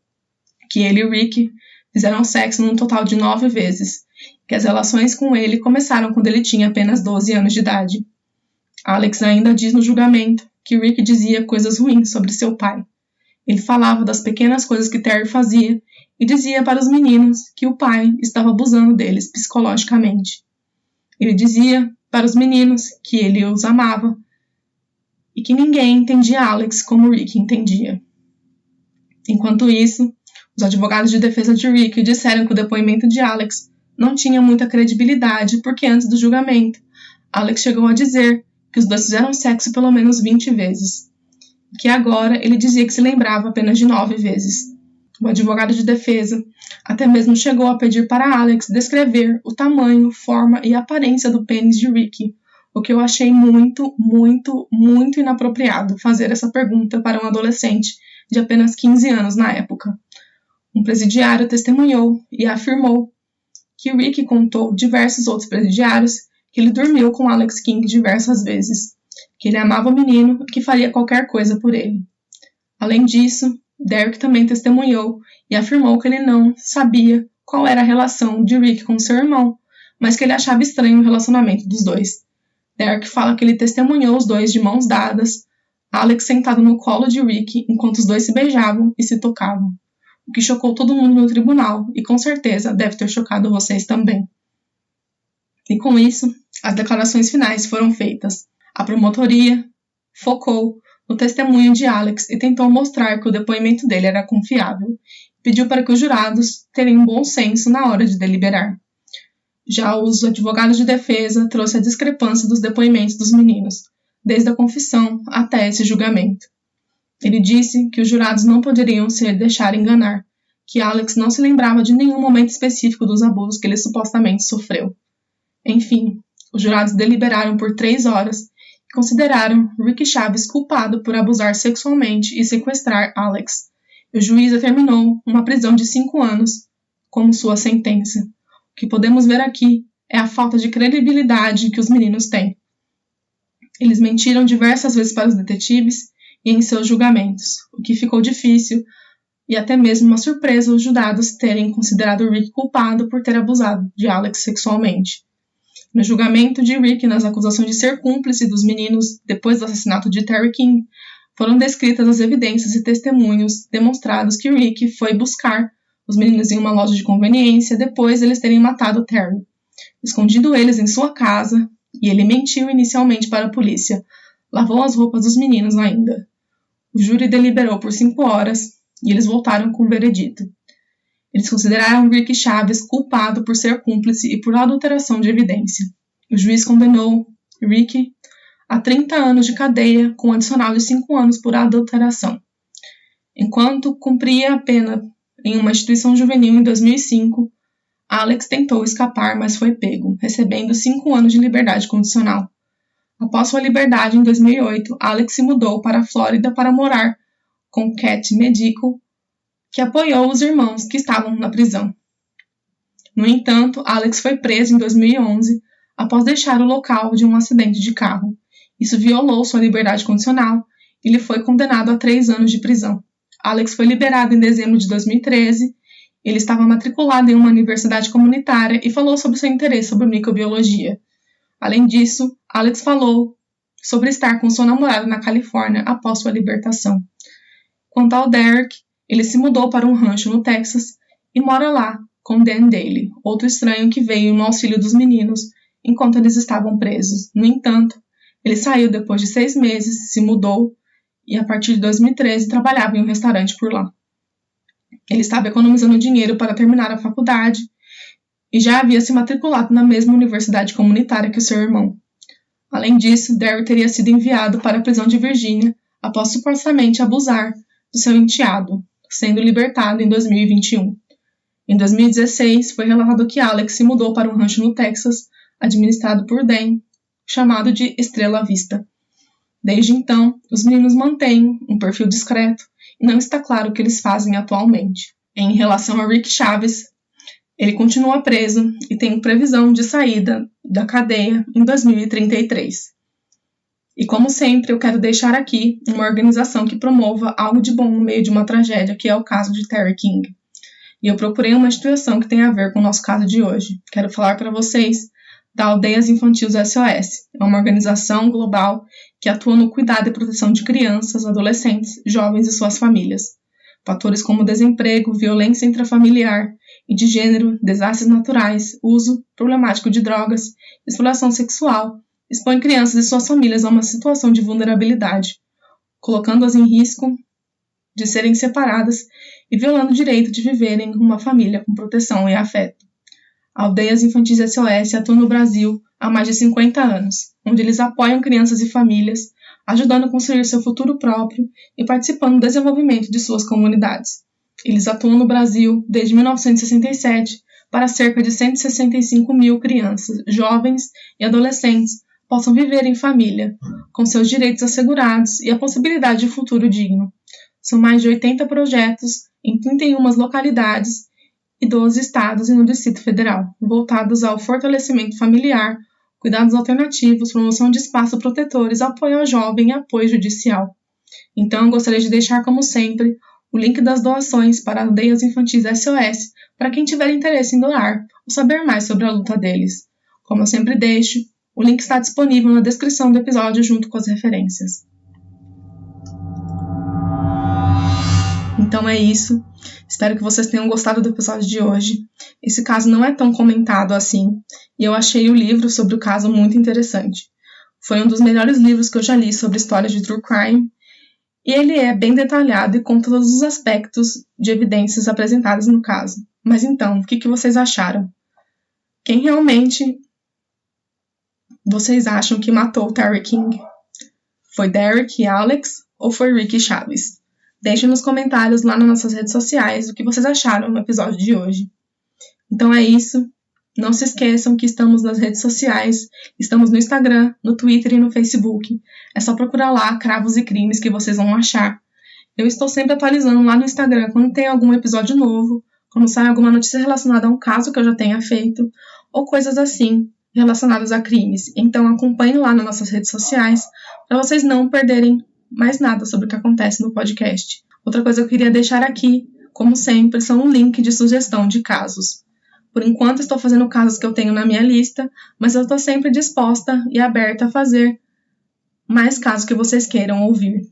Que ele e Rick fizeram sexo num total de 9 vezes. Que as relações com ele começaram quando ele tinha apenas 12 anos de idade. Alex ainda diz no julgamento que Rick dizia coisas ruins sobre seu pai. Ele falava das pequenas coisas que Terry fazia e dizia para os meninos que o pai estava abusando deles psicologicamente. Ele dizia para os meninos que ele os amava e que ninguém entendia Alex como Rick entendia. Enquanto isso, os advogados de defesa de Rick disseram que o depoimento de Alex não tinha muita credibilidade porque antes do julgamento, Alex chegou a dizer que os dois fizeram sexo pelo menos 20 vezes, e que agora ele dizia que se lembrava apenas de 9 vezes. O advogado de defesa até mesmo chegou a pedir para Alex descrever o tamanho, forma e aparência do pênis de Rick, o que eu achei muito inapropriado fazer essa pergunta para um adolescente de apenas 15 anos na época. Um presidiário testemunhou e afirmou que Rick contou diversos outros presidiários que ele dormiu com Alex King diversas vezes, que ele amava o menino e que faria qualquer coisa por ele. Além disso, Derek também testemunhou e afirmou que ele não sabia qual era a relação de Rick com seu irmão, mas que ele achava estranho o relacionamento dos dois. Derek fala que ele testemunhou os dois de mãos dadas, Alex sentado no colo de Rick enquanto os dois se beijavam e se tocavam, o que chocou todo mundo no tribunal e com certeza deve ter chocado vocês também. E com isso, as declarações finais foram feitas. A promotoria focou no testemunho de Alex e tentou mostrar que o depoimento dele era confiável. Pediu para que os jurados tenham bom senso na hora de deliberar. Já os advogados de defesa trouxeram a discrepância dos depoimentos dos meninos, desde a confissão até esse julgamento. Ele disse que os jurados não poderiam se deixar enganar, que Alex não se lembrava de nenhum momento específico dos abusos que ele supostamente sofreu. Enfim, os jurados deliberaram por 3 horas e consideraram Ricky Chaves culpado por abusar sexualmente e sequestrar Alex. O juiz determinou uma prisão de 5 anos como sua sentença. O que podemos ver aqui é a falta de credibilidade que os meninos têm. Eles mentiram diversas vezes para os detetives e em seus julgamentos, o que ficou difícil e até mesmo uma surpresa os jurados terem considerado Rick culpado por ter abusado de Alex sexualmente. No julgamento de Rick nas acusações de ser cúmplice dos meninos depois do assassinato de Terry King, foram descritas as evidências e testemunhos demonstrados que Rick foi buscar os meninos em uma loja de conveniência depois de eles terem matado Terry, escondido eles em sua casa, e ele mentiu inicialmente para a polícia, lavou as roupas dos meninos ainda. O júri deliberou por 5 horas e eles voltaram com o veredito. Eles consideraram Ricky Chaves culpado por ser cúmplice e por adulteração de evidência. O juiz condenou Ricky a 30 anos de cadeia com um adicional de 5 anos por adulteração. Enquanto cumpria a pena em uma instituição juvenil em 2005, Alex tentou escapar, mas foi pego, recebendo 5 anos de liberdade condicional. Após sua liberdade em 2008, Alex se mudou para a Flórida para morar com Cat Medical, que apoiou os irmãos que estavam na prisão. No entanto, Alex foi preso em 2011 após deixar o local de um acidente de carro. Isso violou sua liberdade condicional e ele foi condenado a 3 anos de prisão. Alex foi liberado em dezembro de 2013. Ele estava matriculado em uma universidade comunitária e falou sobre seu interesse sobre microbiologia. Além disso, Alex falou sobre estar com sua namorada na Califórnia após sua libertação. Quanto ao Derek, ele se mudou para um rancho no Texas e mora lá com Dan Daly, outro estranho que veio no auxílio dos meninos enquanto eles estavam presos. No entanto, ele saiu depois de 6 meses, se mudou e a partir de 2013 trabalhava em um restaurante por lá. Ele estava economizando dinheiro para terminar a faculdade e já havia se matriculado na mesma universidade comunitária que o seu irmão. Além disso, Derek teria sido enviado para a prisão de Virgínia após supostamente abusar do seu enteado, sendo libertado em 2021. Em 2016, foi relatado que Alex se mudou para um rancho no Texas, administrado por Dan, chamado de Estrela Vista. Desde então, os meninos mantêm um perfil discreto e não está claro o que eles fazem atualmente. Em relação a Rick Chaves, ele continua preso e tem previsão de saída da cadeia em 2033. E como sempre, eu quero deixar aqui uma organização que promova algo de bom no meio de uma tragédia, que é o caso de Terry King. E eu procurei uma instituição que tem a ver com o nosso caso de hoje. Quero falar para vocês da Aldeias Infantis SOS. É uma organização global que atua no cuidado e proteção de crianças, adolescentes, jovens e suas famílias. Fatores como desemprego, violência intrafamiliar e de gênero, desastres naturais, uso problemático de drogas, exploração sexual, expõem crianças e suas famílias a uma situação de vulnerabilidade, colocando-as em risco de serem separadas e violando o direito de viverem em uma família com proteção e afeto. A Aldeias Infantis SOS atua no Brasil há mais de 50 anos, onde eles apoiam crianças e famílias, ajudando a construir seu futuro próprio e participando do desenvolvimento de suas comunidades. Eles atuam no Brasil desde 1967 para cerca de 165 mil crianças, jovens e adolescentes possam viver em família, com seus direitos assegurados e a possibilidade de futuro digno. São mais de 80 projetos em 31 localidades e 12 estados e no Distrito Federal, voltados ao fortalecimento familiar, cuidados alternativos, promoção de espaços protetores, apoio ao jovem e apoio judicial. Então, eu gostaria de deixar, como sempre, o link das doações para Aldeias Infantis SOS para quem tiver interesse em doar ou saber mais sobre a luta deles. Como eu sempre deixo, o link está disponível na descrição do episódio junto com as referências. Então é isso. Espero que vocês tenham gostado do episódio de hoje. Esse caso não é tão comentado assim, e eu achei o livro sobre o caso muito interessante. Foi um dos melhores livros que eu já li sobre histórias de true crime, e ele é bem detalhado e conta todos os aspectos de evidências apresentadas no caso. Mas então, o que vocês acharam? Quem realmente vocês acham que matou Terry King? Foi Derek e Alex ou foi Rick Chaves? Deixem nos comentários lá nas nossas redes sociais o que vocês acharam no episódio de hoje. Então é isso. Não se esqueçam que estamos nas redes sociais. Estamos no Instagram, no Twitter e no Facebook. É só procurar lá Cravos e Crimes que vocês vão achar. Eu estou sempre atualizando lá no Instagram quando tem algum episódio novo, quando sai alguma notícia relacionada a um caso que eu já tenha feito, ou coisas assim relacionadas a crimes. Então acompanhem lá nas nossas redes sociais para vocês não perderem mais nada sobre o que acontece no podcast. Outra coisa que eu queria deixar aqui, como sempre, são um link de sugestão de casos. Por enquanto estou fazendo casos que eu tenho na minha lista, mas eu estou sempre disposta e aberta a fazer mais casos que vocês queiram ouvir.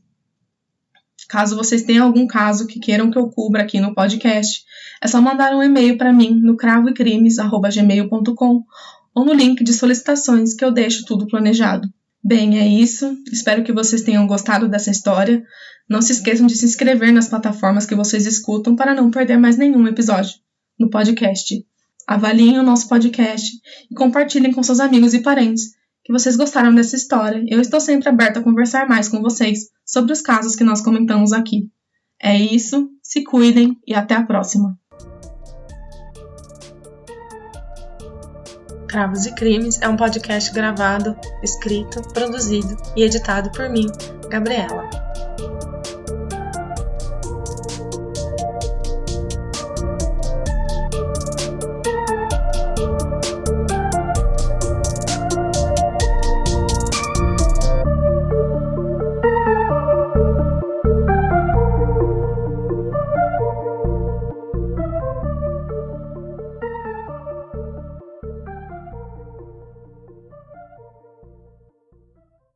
Caso vocês tenham algum caso que queiram que eu cubra aqui no podcast, é só mandar um e-mail para mim no cravoecrimes@gmail.com ou no link de solicitações que eu deixo tudo planejado. Bem, é isso. Espero que vocês tenham gostado dessa história. Não se esqueçam de se inscrever nas plataformas que vocês escutam para não perder mais nenhum episódio no podcast. Avaliem o nosso podcast e compartilhem com seus amigos e parentes que vocês gostaram dessa história. Eu estou sempre aberta a conversar mais com vocês sobre os casos que nós comentamos aqui. É isso, se cuidem e até a próxima. Cravos e Crimes é um podcast gravado, escrito, produzido e editado por mim, Gabriela.